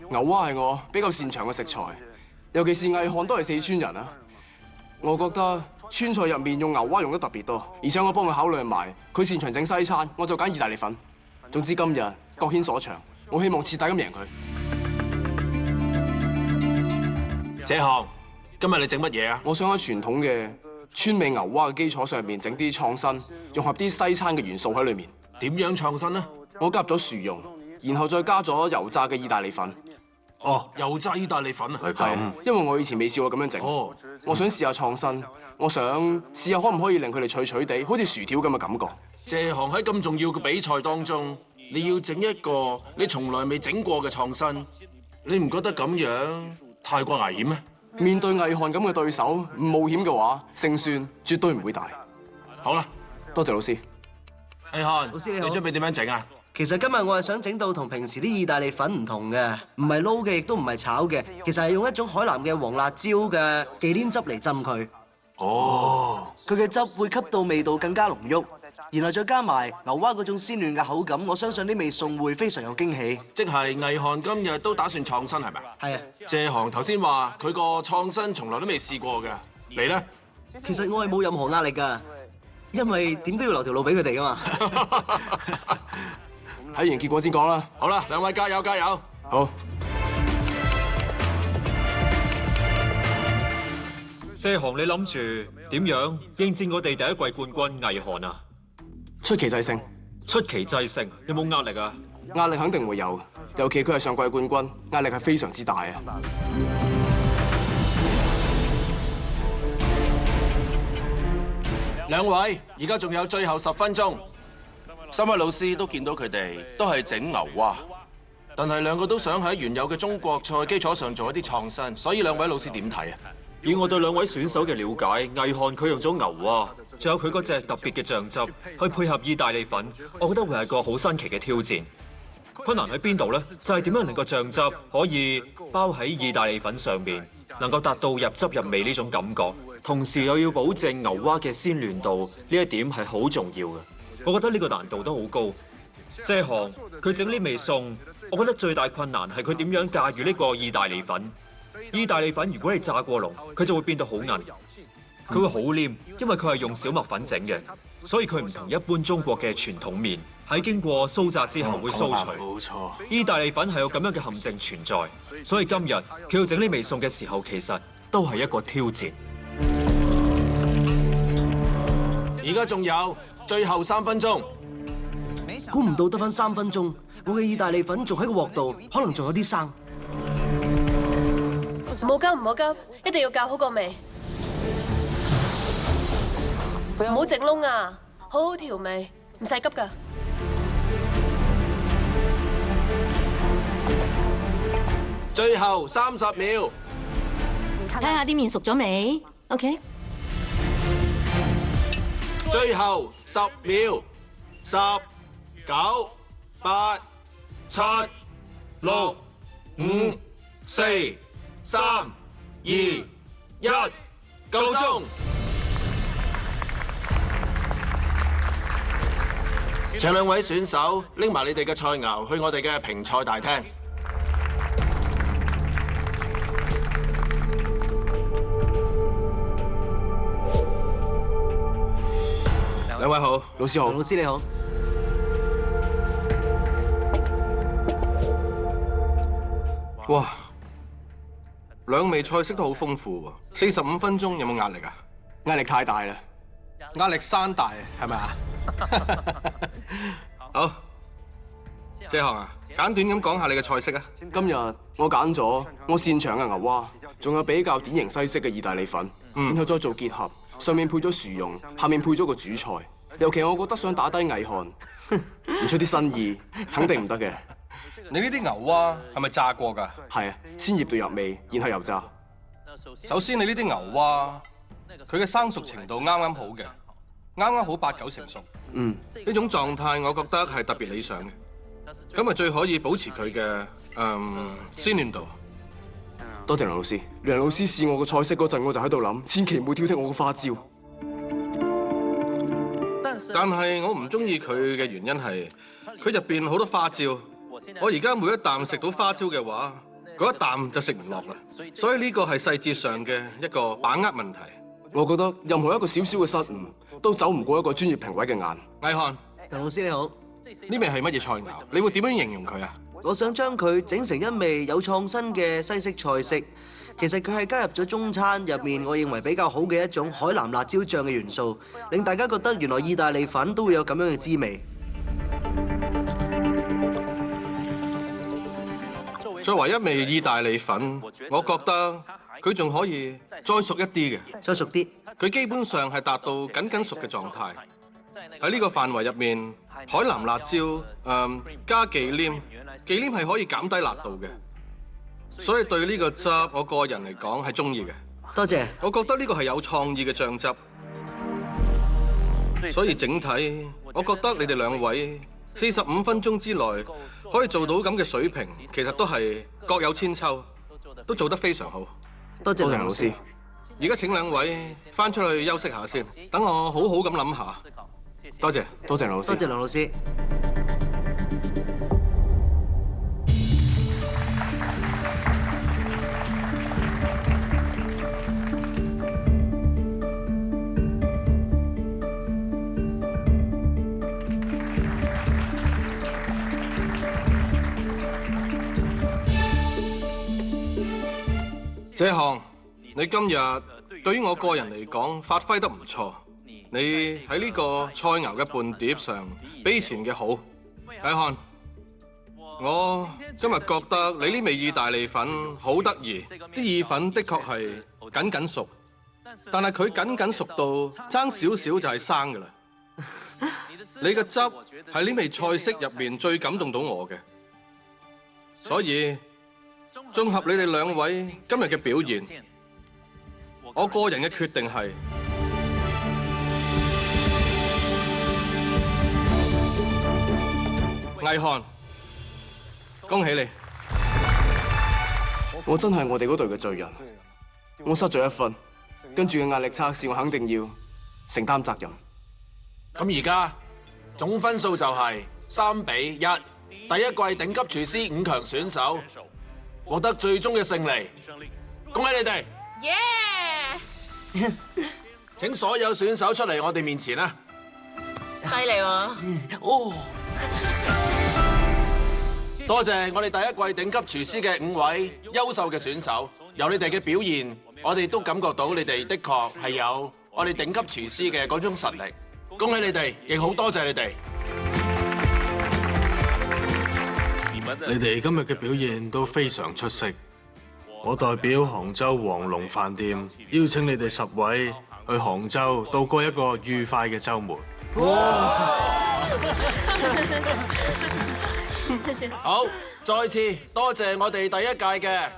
牛蛙係我比較擅長嘅食材，尤其是毅漢都係四川人啊。 我覺得川菜入面用牛蛙用得特別多，而且我幫佢考慮埋，佢擅長整西餐，我就揀意大利粉。總之今日各顯所長，我希望徹底咁贏佢。謝航，今日你整乜嘢啊？我想喺傳統嘅川味牛蛙嘅基礎上面整啲創新，融合啲西餐嘅元素喺裏面。點樣創新呢？我加入咗薯蓉，然後再加咗油炸嘅意大利粉。 哦，油炸意大利粉啊！係咁，因為我以前未試過咁樣整。哦，我想試下創新，我想試下可唔可以令佢哋脆脆地，好似薯條咁嘅感覺。謝航喺咁重要嘅比賽當中，你要整一個你從來未整過嘅創新，你唔覺得咁樣太過危險咩？面對毅漢咁嘅對手，唔冒險嘅話，勝算絕對唔會大。好啦，多謝老師。毅漢，老師你好，你準備點樣整啊？ 其實今日我係想整到同平時啲意大利粉唔同嘅，唔係撈嘅，亦都唔係炒嘅，其實係用一種海南嘅黃辣椒嘅忌廉汁嚟浸佢。哦，佢嘅汁會吸到味道更加濃郁，然後再加埋牛蛙嗰種鮮嫩嘅口感，我相信呢味餸會非常有驚喜。即係毅漢今日都打算創新係咪？係啊。謝航頭先話佢個創新從來都未試過嘅，你呢？其實我係冇任何壓力㗎。因為點都要留條路俾佢哋噶嘛。睇完結果先講啦。好啦，兩位加油加油！好。謝航，你諗住點樣應戰我哋第一季冠軍魏韓啊？出奇制勝。出奇制勝，有冇壓力啊？壓力肯定會有，尤其佢係上季冠軍，壓力係非常之大啊！兩位，而家仲有最後10分鐘。三位老師都見到佢哋都係整牛蛙，但係兩個都想喺原有嘅中國菜基礎上做一啲創新，所以兩位老師點睇啊？以我對兩位選手嘅了解，魏韓佢用咗牛蛙，仲有佢嗰隻特別嘅醬汁去配合意大利粉，我覺得會係個好新奇嘅挑戰。困難喺邊度呢？就係點樣令個醬汁可以包喺意大利粉上面，能夠達到入汁入味呢種感覺，同時又要保證牛蛙嘅鮮嫩度，呢一點係好重要嘅。我覺得呢個難度都好高。謝航佢整呢味餸，我覺得最大困難係佢點樣駕馭呢個意大利粉。意大利粉如果你炸過籠，佢就會變到好韌，佢會好黏，因為佢係用小麥粉整嘅，所以佢唔同一般中國嘅傳統麵，喺經過酥炸之後會酥脆。冇錯，意大利粉係有咁樣嘅陷阱存在，所以今日佢要整呢味餸嘅時候，其實都係一個挑戰。而家仲有最後3分鐘，估唔到得返3分鐘，我嘅意大利粉仲喺個鑊度，可能仲有啲生。唔好急，唔好急，一定要校好個味，唔好整窿啊！好好調味，唔使急㗎。最後30秒，睇下啲麵熟咗未 ？OK。最後10秒，10、9、8、7、6、5、4、3、2、1，夠鐘！請兩位選手拎埋你哋嘅菜肴去我哋嘅評賽大廳。兩位好，老師好，老師你好。哇，兩味菜式都好豐富喎。45分鐘有冇壓力啊？壓力太大啦，壓力山大係咪啊？好，謝航啊，簡短咁講下你嘅菜式啊。今日我揀咗我擅長嘅牛蛙，仲有比較典型西式嘅意大利粉，然後再做結合，上面配咗薯蓉，下面配咗個主菜。尤其我覺得想打低魏韓，唔出啲新意，肯定唔得嘅。你呢啲牛蛙係咪炸過㗎？係啊，先醃到入味，然後油炸。首先你呢啲牛蛙，佢嘅生熟程度啱啱好嘅，啱啱好8、9成熟。呢種狀態我覺得係特別理想嘅，咁啊最可以保持佢嘅鮮嫩度。多謝梁老師。梁老師試我個菜式嗰陣，我就喺度諗，千祈唔好挑剔我個花招。但係我唔中意佢嘅原因係，佢入邊好多花椒。我而家每一啖食到花椒嘅話，嗰一啖就食唔落啦。所以呢個係細節上嘅一個把握問題。我覺得任何一個小小嘅失誤，都走唔過一個專業評委嘅眼。魏韓，梁老師你好，呢味係乜嘢菜肴？你會點樣形容佢啊？我想將佢整成一味有創新嘅西式菜式。其實佢係加入咗中餐入面，我認為比較好嘅一種海南辣椒醬嘅元素，令大家覺得原來意大利粉都會有咁樣嘅滋味。作為一味意大利粉，我覺得佢仲可以再熟一啲嘅。再熟啲。佢基本上係達到緊熟嘅狀態。喺呢個範圍入面，海南辣椒加忌廉，忌廉係可以減低辣度嘅。所以對呢個汁，我個人嚟講係中意嘅。多謝。我覺得呢個係有創意嘅醬汁。所以整體，我覺得你哋兩位45分鐘之內可以做到咁嘅水平，其實都係各有千秋，都做得非常好。多謝梁老師。而家請兩位返出去休息下先，等我好好咁諗下。多謝，多謝梁老師。多謝梁老師。這項你今日對於我個人嚟講發揮得唔錯，你喺呢個菜肴嘅伴碟上比以前嘅好。艾漢，我今日覺得你呢味意大利粉好得意，啲意粉的確係緊熟，但係佢緊熟到爭少少就係生㗎啦。你嘅汁係呢味菜式入面最感動到我嘅，所以綜合你哋兩位今日嘅表現，我個人嘅決定係魏漢，恭喜你！我真係我哋嗰隊嘅罪人，我失咗一分，跟住嘅壓力測試我肯定要承擔責任。咁而家總分數就係3-1，第一季頂級廚師5強選手獲得最終嘅勝利，恭喜你哋！耶！請所有選手出嚟我哋面前啦！犀利喎！哦！多謝我哋第一季頂級廚師嘅5位優秀嘅選手，由你哋嘅表現，我哋都感覺到你哋的確係有我哋頂級廚師嘅嗰種實力。恭喜你哋，亦好多謝你哋。你哋今日嘅表現都非常出色。我代表杭州黃龍飯店邀請你哋10位去杭州度過一個愉快嘅週末。好，再次多謝我哋第一屆嘅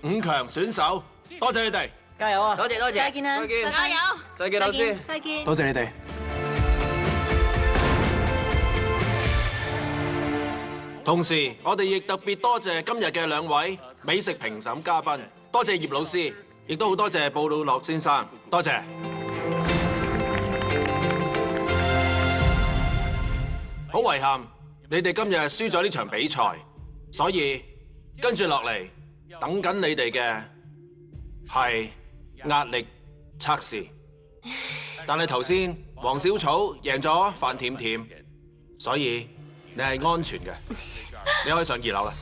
5強選手，多謝你哋，加油啊！多謝。再見啦！再見，加油！再見，老師。再見。多謝你哋。同時，我哋亦特別多謝今日嘅2位美食評審嘉賓，多謝葉老師，亦都好多謝布魯諾先生，多謝。好遺憾，你哋今日輸咗呢場比賽，所以跟住落嚟等緊你哋嘅係壓力測試。但係頭先黃小草贏咗范甜甜，所以你係安全嘅，你可以上2樓啦。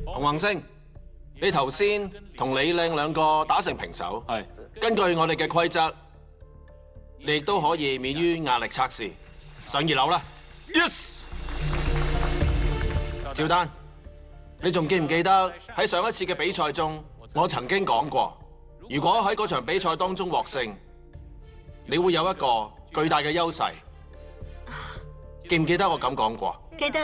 洪宏星，你頭先同李靚2個打成平手，係根據我哋嘅規則，你亦都可以免於壓力測試，上2樓啦。Yes。趙丹，你仲記唔記得喺上一次嘅比賽中，我曾經講過，如果喺嗰場比賽當中獲勝，你會有一個巨大嘅優勢。記唔記得我咁講過？記得。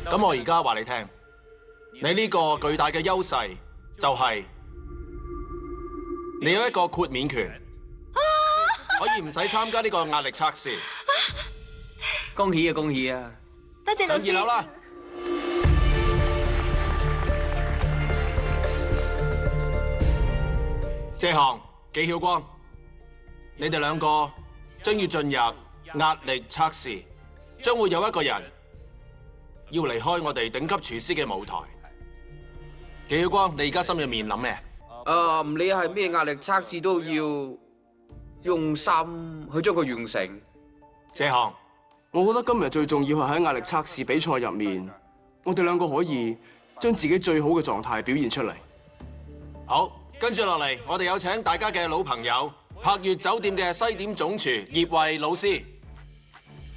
咁我而家話你聽，你呢個巨大嘅優勢就係你有一個豁免權，可以唔使參加呢個壓力測試。恭喜啊！恭喜啊！多謝老師。上2樓啦。謝航、紀曉光，你哋2個將要進入壓力測試，將會有一個人要離開我哋頂級廚師嘅舞台。紀曉光，你而家心入面諗咩？唔理係咩壓力測試都要用心去將佢完成。謝航，我覺得今日最重要係喺壓力測試比賽入面，我哋2個可以將自己最好嘅狀態表現出嚟。好，跟住落嚟，我哋有請大家嘅老朋友，柏悅酒店嘅西點總廚葉慧老師。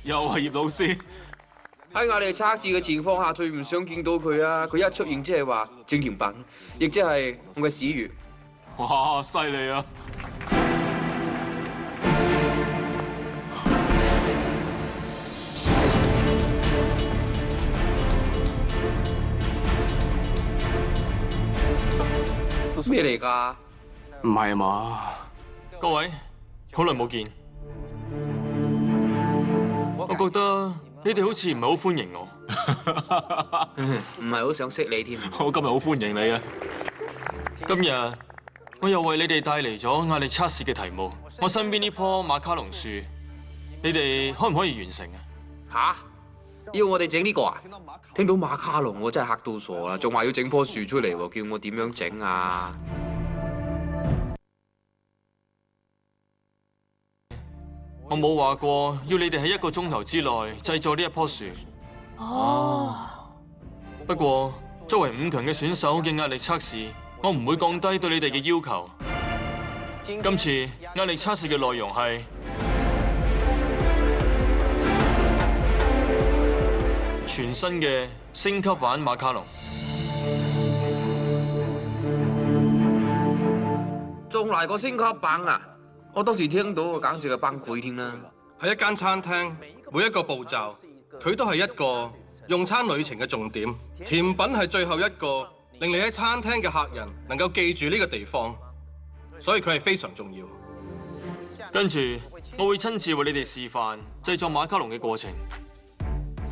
又係葉老師。喺壓力測試嘅情況下，最唔想見到佢啦。佢一出現即係話整甜品，亦即係我嘅屎穴。哇，犀利啊！咩嚟㗎？唔係嘛？各位，好耐冇見，我覺得你哋好似唔係好歡迎我。唔係好想識你添。我今日好歡迎你啊！今日我又為你哋帶嚟咗壓力測試嘅題目。我身邊呢棵馬卡龍樹，你哋可唔可以完成啊？吓？要我哋整呢個啊？聽到馬卡龍我真係嚇到傻啦，仲話要整棵樹出嚟喎，叫我點樣整啊？我冇話過要你哋喺1個鐘頭之內製作呢一棵樹，哦，不過作為5強嘅選手嘅壓力測試，我唔會降低對你哋嘅要求。今次壓力測試嘅內容係全新嘅升級版馬卡龍。仲嚟個升級版啊！我當時聽到我簡直係崩潰添啦。喺一間餐廳，每一個步驟佢都係一個用餐旅程嘅重點。甜品係最後一個令你喺餐廳嘅客人能夠記住呢個地方，所以佢係非常重要。跟住我會親自為你哋示範製作馬卡龍嘅過程。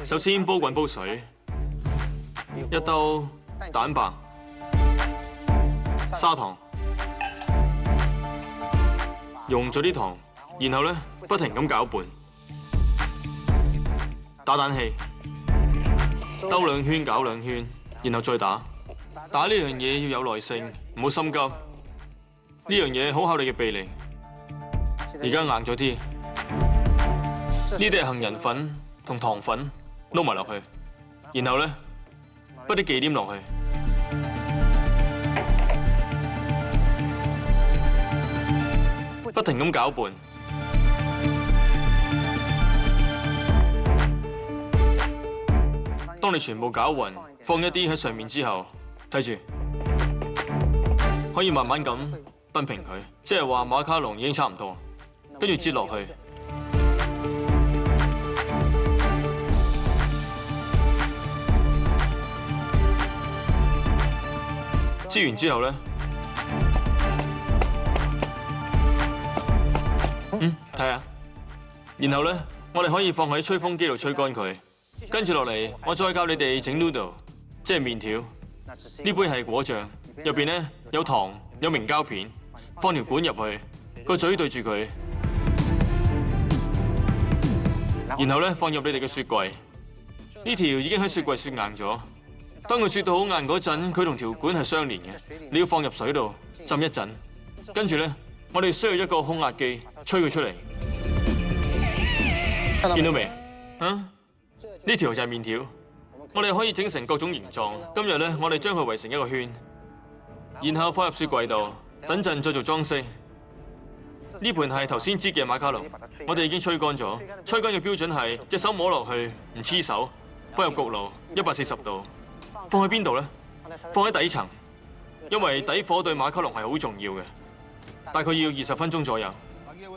首先煲滾煲水，一兜蛋白、砂糖，溶咗啲糖，然後咧不停咁攪拌，打蛋器，兜2圈攪2圈，然後再打。打呢樣嘢要有耐性，唔好心急。呢樣嘢好考你嘅臂力。而家硬咗啲，呢啲係杏仁粉同糖粉撈埋落去，然後咧滗啲忌廉落去，不停咁攪拌。當你全部攪勻，放一啲喺上面之後，睇住可以慢慢咁滗平佢，即係話馬卡龍已經差唔多。跟住擠落去，擠完之後咧，睇下，然後咧，我哋可以放喺吹風機度吹乾佢。跟住落嚟，我再教你哋整 noodle， 即係麵條。呢杯係果醬，入邊咧有糖，有明膠片，放條管入去，個嘴對住佢。然後咧放入你哋嘅雪櫃，呢條已經喺雪櫃雪硬咗。當佢雪到好硬嗰陣，佢同條管係相連嘅，你要放入水度浸一陣。跟住咧，我哋需要一個空壓機吹佢出嚟。見到未？呢條就係麵條，我哋可以整成各種形狀。今日咧，我哋將佢圍成一個圈，然後放入雪櫃度，等陣再做裝飾。呢盤係頭先擠嘅馬卡龍，我哋已經吹乾咗。吹乾嘅標準係隻手摸落去唔黐手，放入焗爐140度。放喺邊度呢？放喺底層，因為底火對馬卡龍係好重要嘅。大概要20分鐘左右。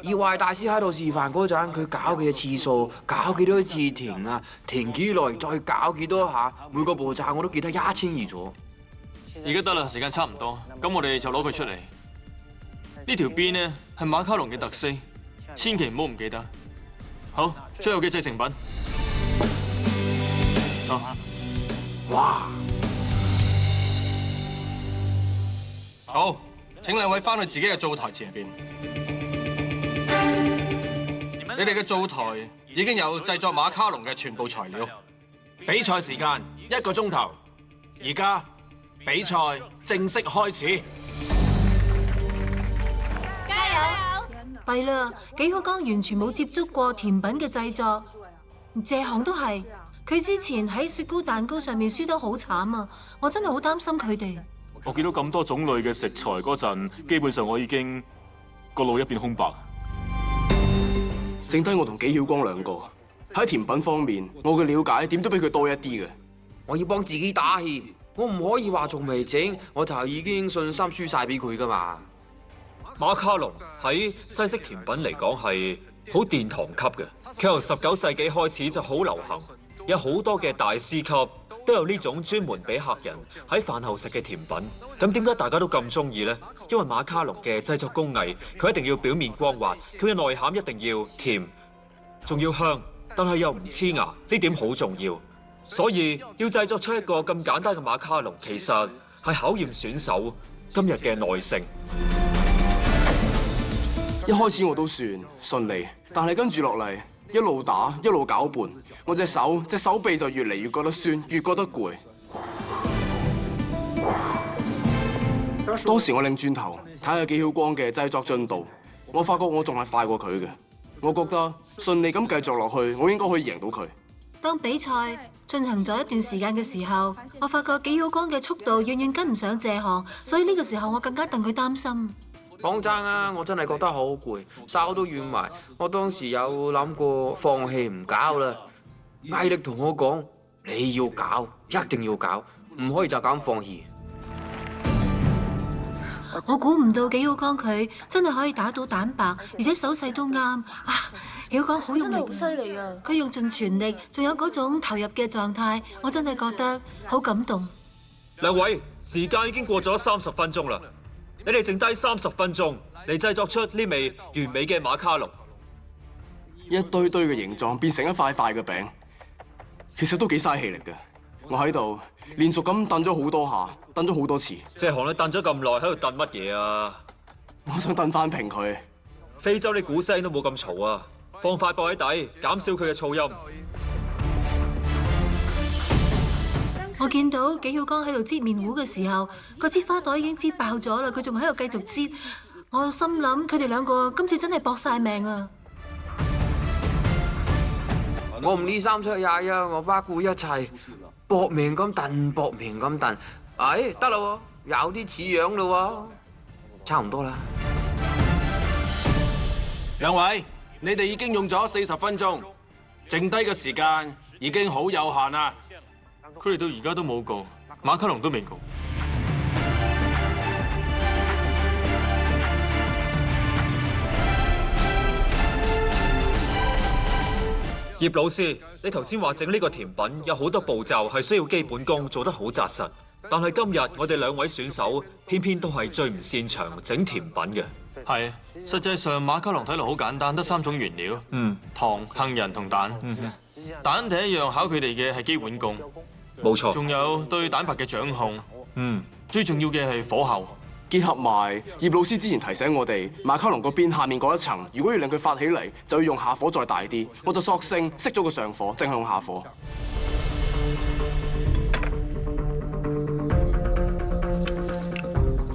而壞大師喺度示範嗰陣，佢攪嘅次數，攪幾多次停啊，停幾耐，再攪幾多下，每個步驟我都記得1清二楚。而家得啦，時間差唔多，咁我哋就攞佢出嚟。呢條邊呢係馬卡龍嘅特色，千祈唔好唔記得。好，最後嘅製成品。哇！好，請2位翻去自己嘅灶台前邊。你哋嘅灶台已經有製作馬卡龍嘅全部材料。比賽時間1個鐘頭，而家比賽正式開始。弊啦，紀曉剛完全冇接觸過甜品嘅製作，謝航都係，佢之前喺雪糕蛋糕上面輸得好慘啊！我真係好擔心佢哋。我見到咁多種類嘅食材嗰陣，基本上我已經個腦一片空白。剩低我同紀曉剛2個喺甜品方面，我嘅了解點都比佢多一啲嘅。我要幫自己打氣，我唔可以話仲未整，我就已經信心輸晒俾佢噶嘛。馬卡龍喺西式甜品嚟講係好殿堂級嘅，佢由19世紀開始就好流行，有好多嘅大師級都有呢種專門俾客人喺飯後食嘅甜品。咁點解大家都咁中意呢？因為馬卡龍嘅製作工藝，佢一定要表面光滑，佢嘅內餡一定要甜，仲要香，但係又唔黐牙，呢點好重要。所以要製作出一個咁簡單嘅馬卡龍，其實係考驗選手今日嘅耐性。一開始我都算順利，但係跟住落嚟一路打一路攪拌，我隻手臂就越嚟越覺得酸，越覺得攰。當時我擰轉頭睇下紀曉光嘅製作進度，我發覺我仲係快過佢嘅。我覺得順利咁繼續落去，我應該可以贏到佢。當比賽進行咗一段時間嘅時候，我發覺紀曉光嘅速度遠遠跟唔上謝航，所以呢個時候我更加戥佢擔心。講真啊，我真係覺得好攰，手都軟埋。我當時有諗過放棄唔搞啦，毅力同我講：你要搞，一定要搞，唔可以就咁放棄。我估唔到紀曉光佢真係可以打到蛋白，而且手勢都啱啊！曉光好用力，真係好犀利啊！佢用盡全力，仲有嗰種投入嘅狀態，我真係覺得好感動。兩位，時間已經過咗30分鐘啦，你哋剩低30分鐘嚟製作出呢味完美嘅馬卡龍。一堆堆嘅形狀變成一塊塊嘅餅，其實都幾嘥氣力嘅。我喺度連續咁燉咗好多下，燉咗好多次。謝航，你燉咗咁耐，喺度燉乜嘢啊？我想燉翻平佢。非洲啲鼓聲都冇咁嘈啊！放塊布喺底，減少佢嘅噪音。我見到紀曉光喺度擠麵糊嘅時候，個擠花袋已經擠爆咗啦，佢仲喺度繼續擠。我心諗佢哋兩個今次真係搏晒命啊！我唔理3七廿一，我不顧一切，搏命咁燉，搏命咁燉。哎，得啦喎，有啲似樣啦喎，差唔多啦。兩位，你哋已經用咗40分鐘，剩低嘅時間已經好有限啦。佢哋到而家都冇告，馬卡龍都未告。葉老師，你頭先話整呢個甜品有好多步驟係需要基本功做得好紮實，但係今日我哋兩位選手偏偏都係最唔擅長整甜品嘅。係，實際上馬卡龍睇落好簡單，得3種原料，糖、杏仁同蛋。蛋第一樣考佢哋嘅係基本功，冇錯。仲有對蛋白嘅掌控，最重要嘅係火候。結合埋葉老師之前提醒我哋，馬卡龍嗰邊下面嗰一層，如果要令佢發起嚟，就要用下火再大啲。我就索性熄咗個上火，淨係用下火。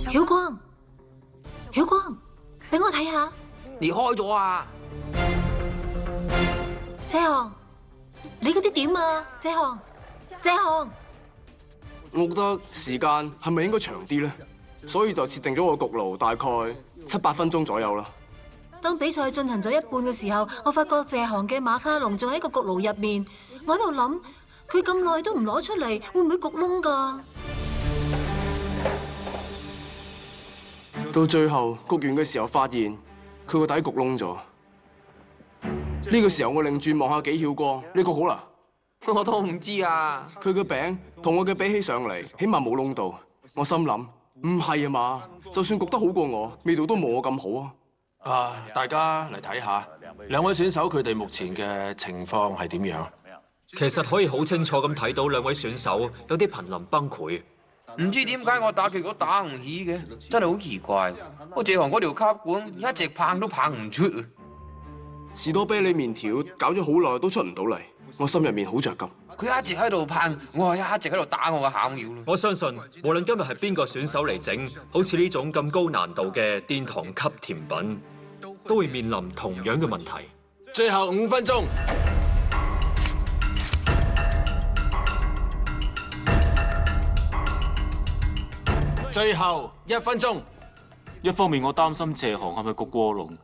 曉光，曉光，俾我睇下。你開咗啊？謝航，你嗰啲點啊？謝航，謝航。我覺得時間係咪應該長啲咧？所以就設定咗個焗爐，大概7、8分鐘左右啦。當比賽進行咗一半嘅時候，我發覺謝航嘅馬卡龍仲喺個焗爐入面。我喺度諗，佢咁耐都唔攞出嚟，會唔會焗燶㗎？到最後焗完嘅時候，發現佢個底焗燶咗。呢個時候我擰轉望下紀曉光，你焗好啦？我都唔知啊。佢嘅餅同我嘅比起上嚟，起碼冇燶到。我心諗。唔係啊嘛，就算焗得好過我，味道都冇我咁好啊！大家嚟睇下，兩位選手佢哋目前嘅情況係點樣？其實可以好清楚咁睇到兩位選手有啲瀕臨崩潰。唔知點解我打極都打唔起嘅，真係好奇怪。我謝航嗰條吸管一直棒都棒唔出啊！士多啤梨麵條搞咗好耐都出唔到嚟，我心入面好着急。佢一直喺度棒，我係一直喺度打我嘅巧妙咯。我相信無論今日係邊個選手嚟整，好似呢種咁高難度嘅殿堂級甜品，都會面臨同樣嘅問題。最後5分鐘。最後1分鐘。一方面我擔心謝航係咪焗過籠，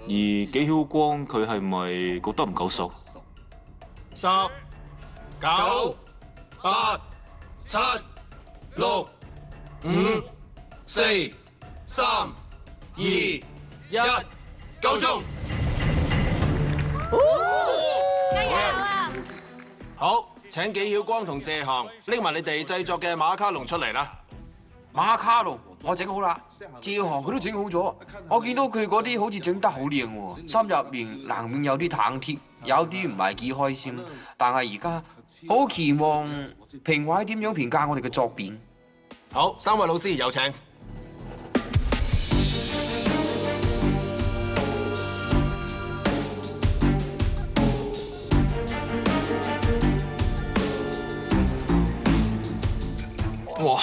而紀曉光佢係咪焗得唔夠熟？10、9、8、7、6、5、4、3、2、1，夠鐘！加油啊！好，請紀曉光同謝航拎埋你哋製作嘅馬卡龍出嚟啦。馬卡龍我整好啦，謝航佢都整好咗。我見到佢嗰啲好似整得好靚喎，心入面難免有啲忐忑，有啲唔係幾開心。但係而家好期望評委點樣評價我哋嘅作品。好，3位老師有請。哇！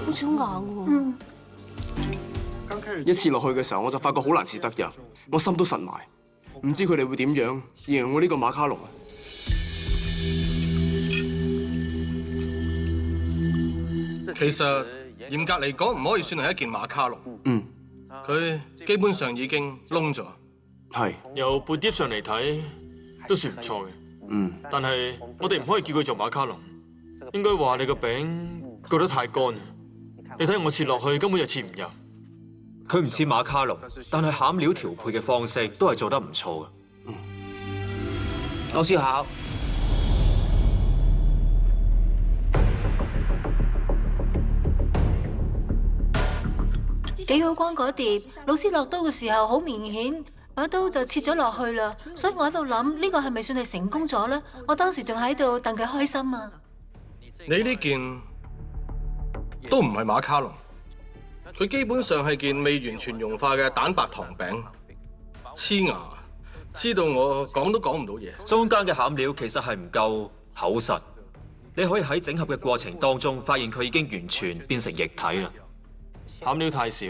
好似好硬喎。一次落去嘅時候，我就發覺好難切得入，我心都實埋。唔知佢哋會點樣形容我呢個馬卡龍。其實嚴格嚟講，唔可以算係一件馬卡龍。佢基本上已經燶咗。係。由背碟上嚟睇，都算唔錯嘅。但係我哋唔可以叫佢做馬卡龍，應該話你個餅焗得太乾。你睇我切落去根本就切唔入。佢唔似馬卡龍，但係餡料調配嘅方式都係做得唔錯嘅。我試下。幾好光嗰碟，老師落刀嘅時候好明顯，把刀就切咗落去啦。所以我喺度諗，呢個係咪算係成功咗呢？我當時仲喺度戥佢開心啊！你呢件都唔係馬卡龍，佢基本上係件未完全融化嘅蛋白糖餅，黐牙，黐到我講都講唔到嘢。中間嘅餡料其實係唔夠厚實，你可以喺整合嘅過程當中發現佢已經完全變成液體啦。餡料太少，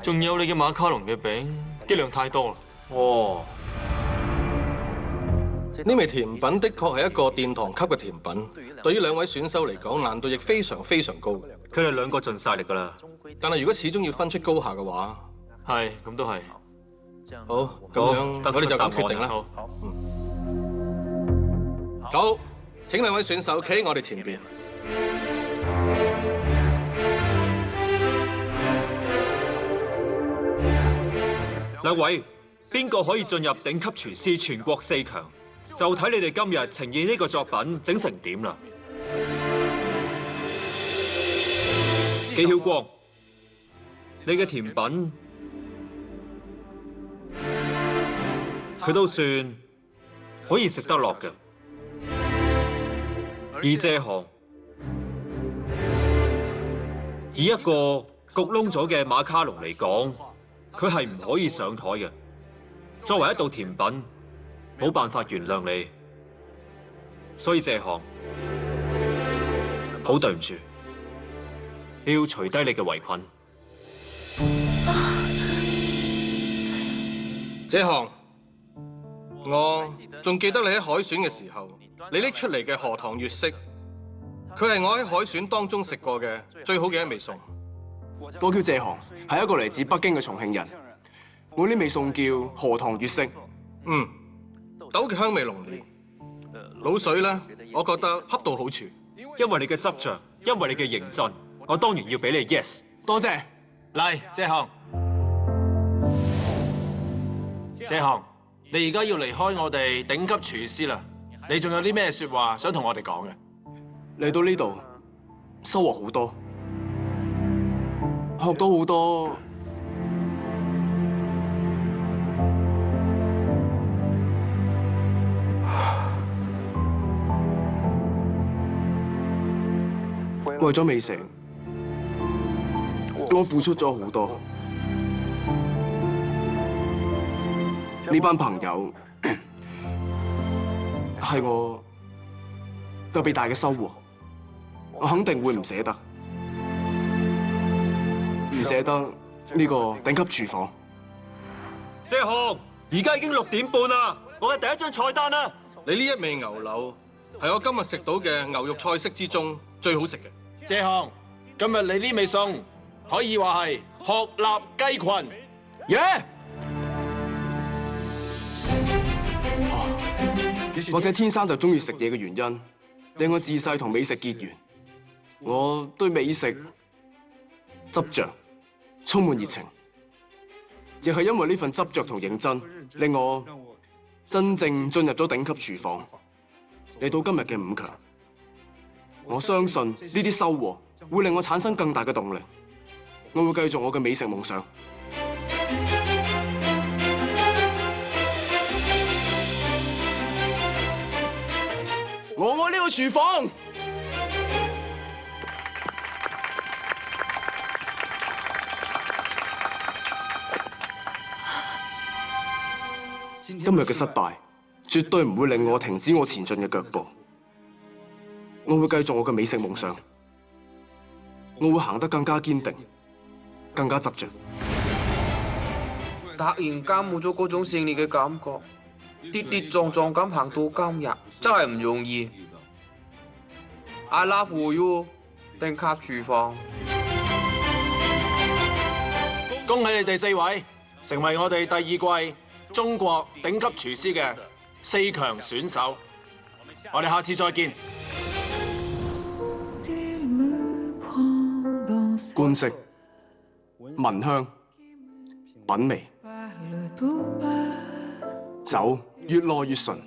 仲有你嘅馬卡龍嘅餅劑量太多啦。哦，呢味甜品的確係一個殿堂級嘅甜品，對於兩位選手嚟講，難度亦非常非常高。佢哋兩個盡晒力㗎啦。但係如果始終要分出高下嘅話，係咁都係。好，咁樣我哋就咁決定啦。好，請兩位選手企喺我哋前邊。兩位，邊個可以進入頂級廚師全國4強？就睇你哋今日呈現呢個作品整成點啦。紀曉光，你嘅甜品佢都算可以食得落嘅。而謝航，以一個焗燶咗嘅馬卡龍嚟講，佢係唔可以上台嘅。作為一道甜品，冇辦法原諒你，所以謝航，好對唔住，你要除低你嘅圍裙。謝航，我仲記得你喺海選嘅時候，你拎出嚟嘅荷塘月色，佢係我喺海選當中食過嘅最好嘅一味餸。我叫謝航，係一個嚟自北京嘅重慶人。我呢味餸叫荷塘月色。豆嘅香味濃烈，滷水咧，我覺得恰到好處。因為你嘅執着，因為你嘅認真，我當然要俾你 yes。多謝。嚟，謝航。謝航，你而家要離開我哋頂級廚師啦，你仲有啲咩說話想同我哋講嘅？嚟到呢度，收穫好多，學到好多。為咗美食，我付出咗好多。呢班朋友係我特別大嘅收穫，我肯定會唔捨得，唔捨得呢個頂級廚房。謝航，而家已經6點半啦，我嘅第一張菜單啦。你呢一味牛柳係我今日食到嘅牛肉菜式之中最好食嘅。謝航，今日你呢味餸可以話係鶴立雞群。耶！或者天生就中意食嘢嘅原因，令我自細同美食結緣。我對美食執着，充滿熱情，亦係因為呢份執着同認真，令我真正進入咗頂級廚房，嚟到今日嘅5強。我相信呢啲收穫會令我產生更大嘅動力，我會繼續我嘅美食夢想。我愛呢個廚房。今日嘅失敗，絕對唔會令我停止我前進嘅腳步。我會繼續我嘅美食夢想，我會行得更加堅定，更加執着。突然間冇咗嗰種勝利嘅感覺，跌跌撞撞咁行到今日，真係唔容易。I love you， 頂級廚房。恭喜你哋4位成為我哋第2季中國頂級廚師嘅4強選手。我哋下次再見。觀色、聞香、品味，酒越來越純，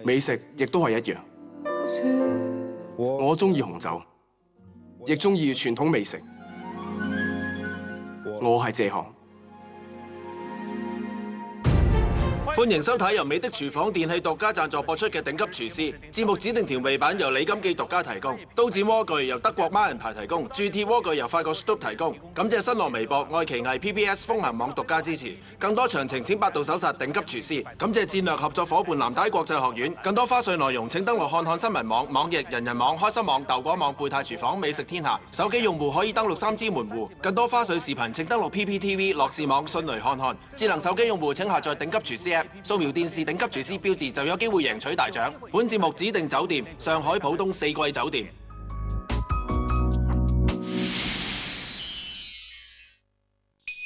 美食亦都係一樣。我中意紅酒，亦中意傳統美食。我係謝航。歡迎收睇由美的廚房電器獨家贊助播出嘅頂級廚師節目，指定調味版由李金記獨家提供，刀剪鍋具由德國孖人牌提供，鑄鐵鍋具由法國 Stubb 提供。感謝新浪微博、愛奇藝、PBS 風行網獨家支持。更多詳情請百度搜索頂級廚師。感謝戰略合作伙伴藍帶國際學院。更多花絮內容請登錄看看新聞網、網易、人人網、開心網、豆果網、貝泰廚房、美食天下。手機用戶可以登錄3G門戶。更多花絮視頻請登錄 PPTV、樂視網、迅雷看看。智能手機用戶請下載頂級廚師 App， 掃描電視頂級廚師標誌就有機會贏取大獎。本節目指定酒店：上海浦東4季酒店。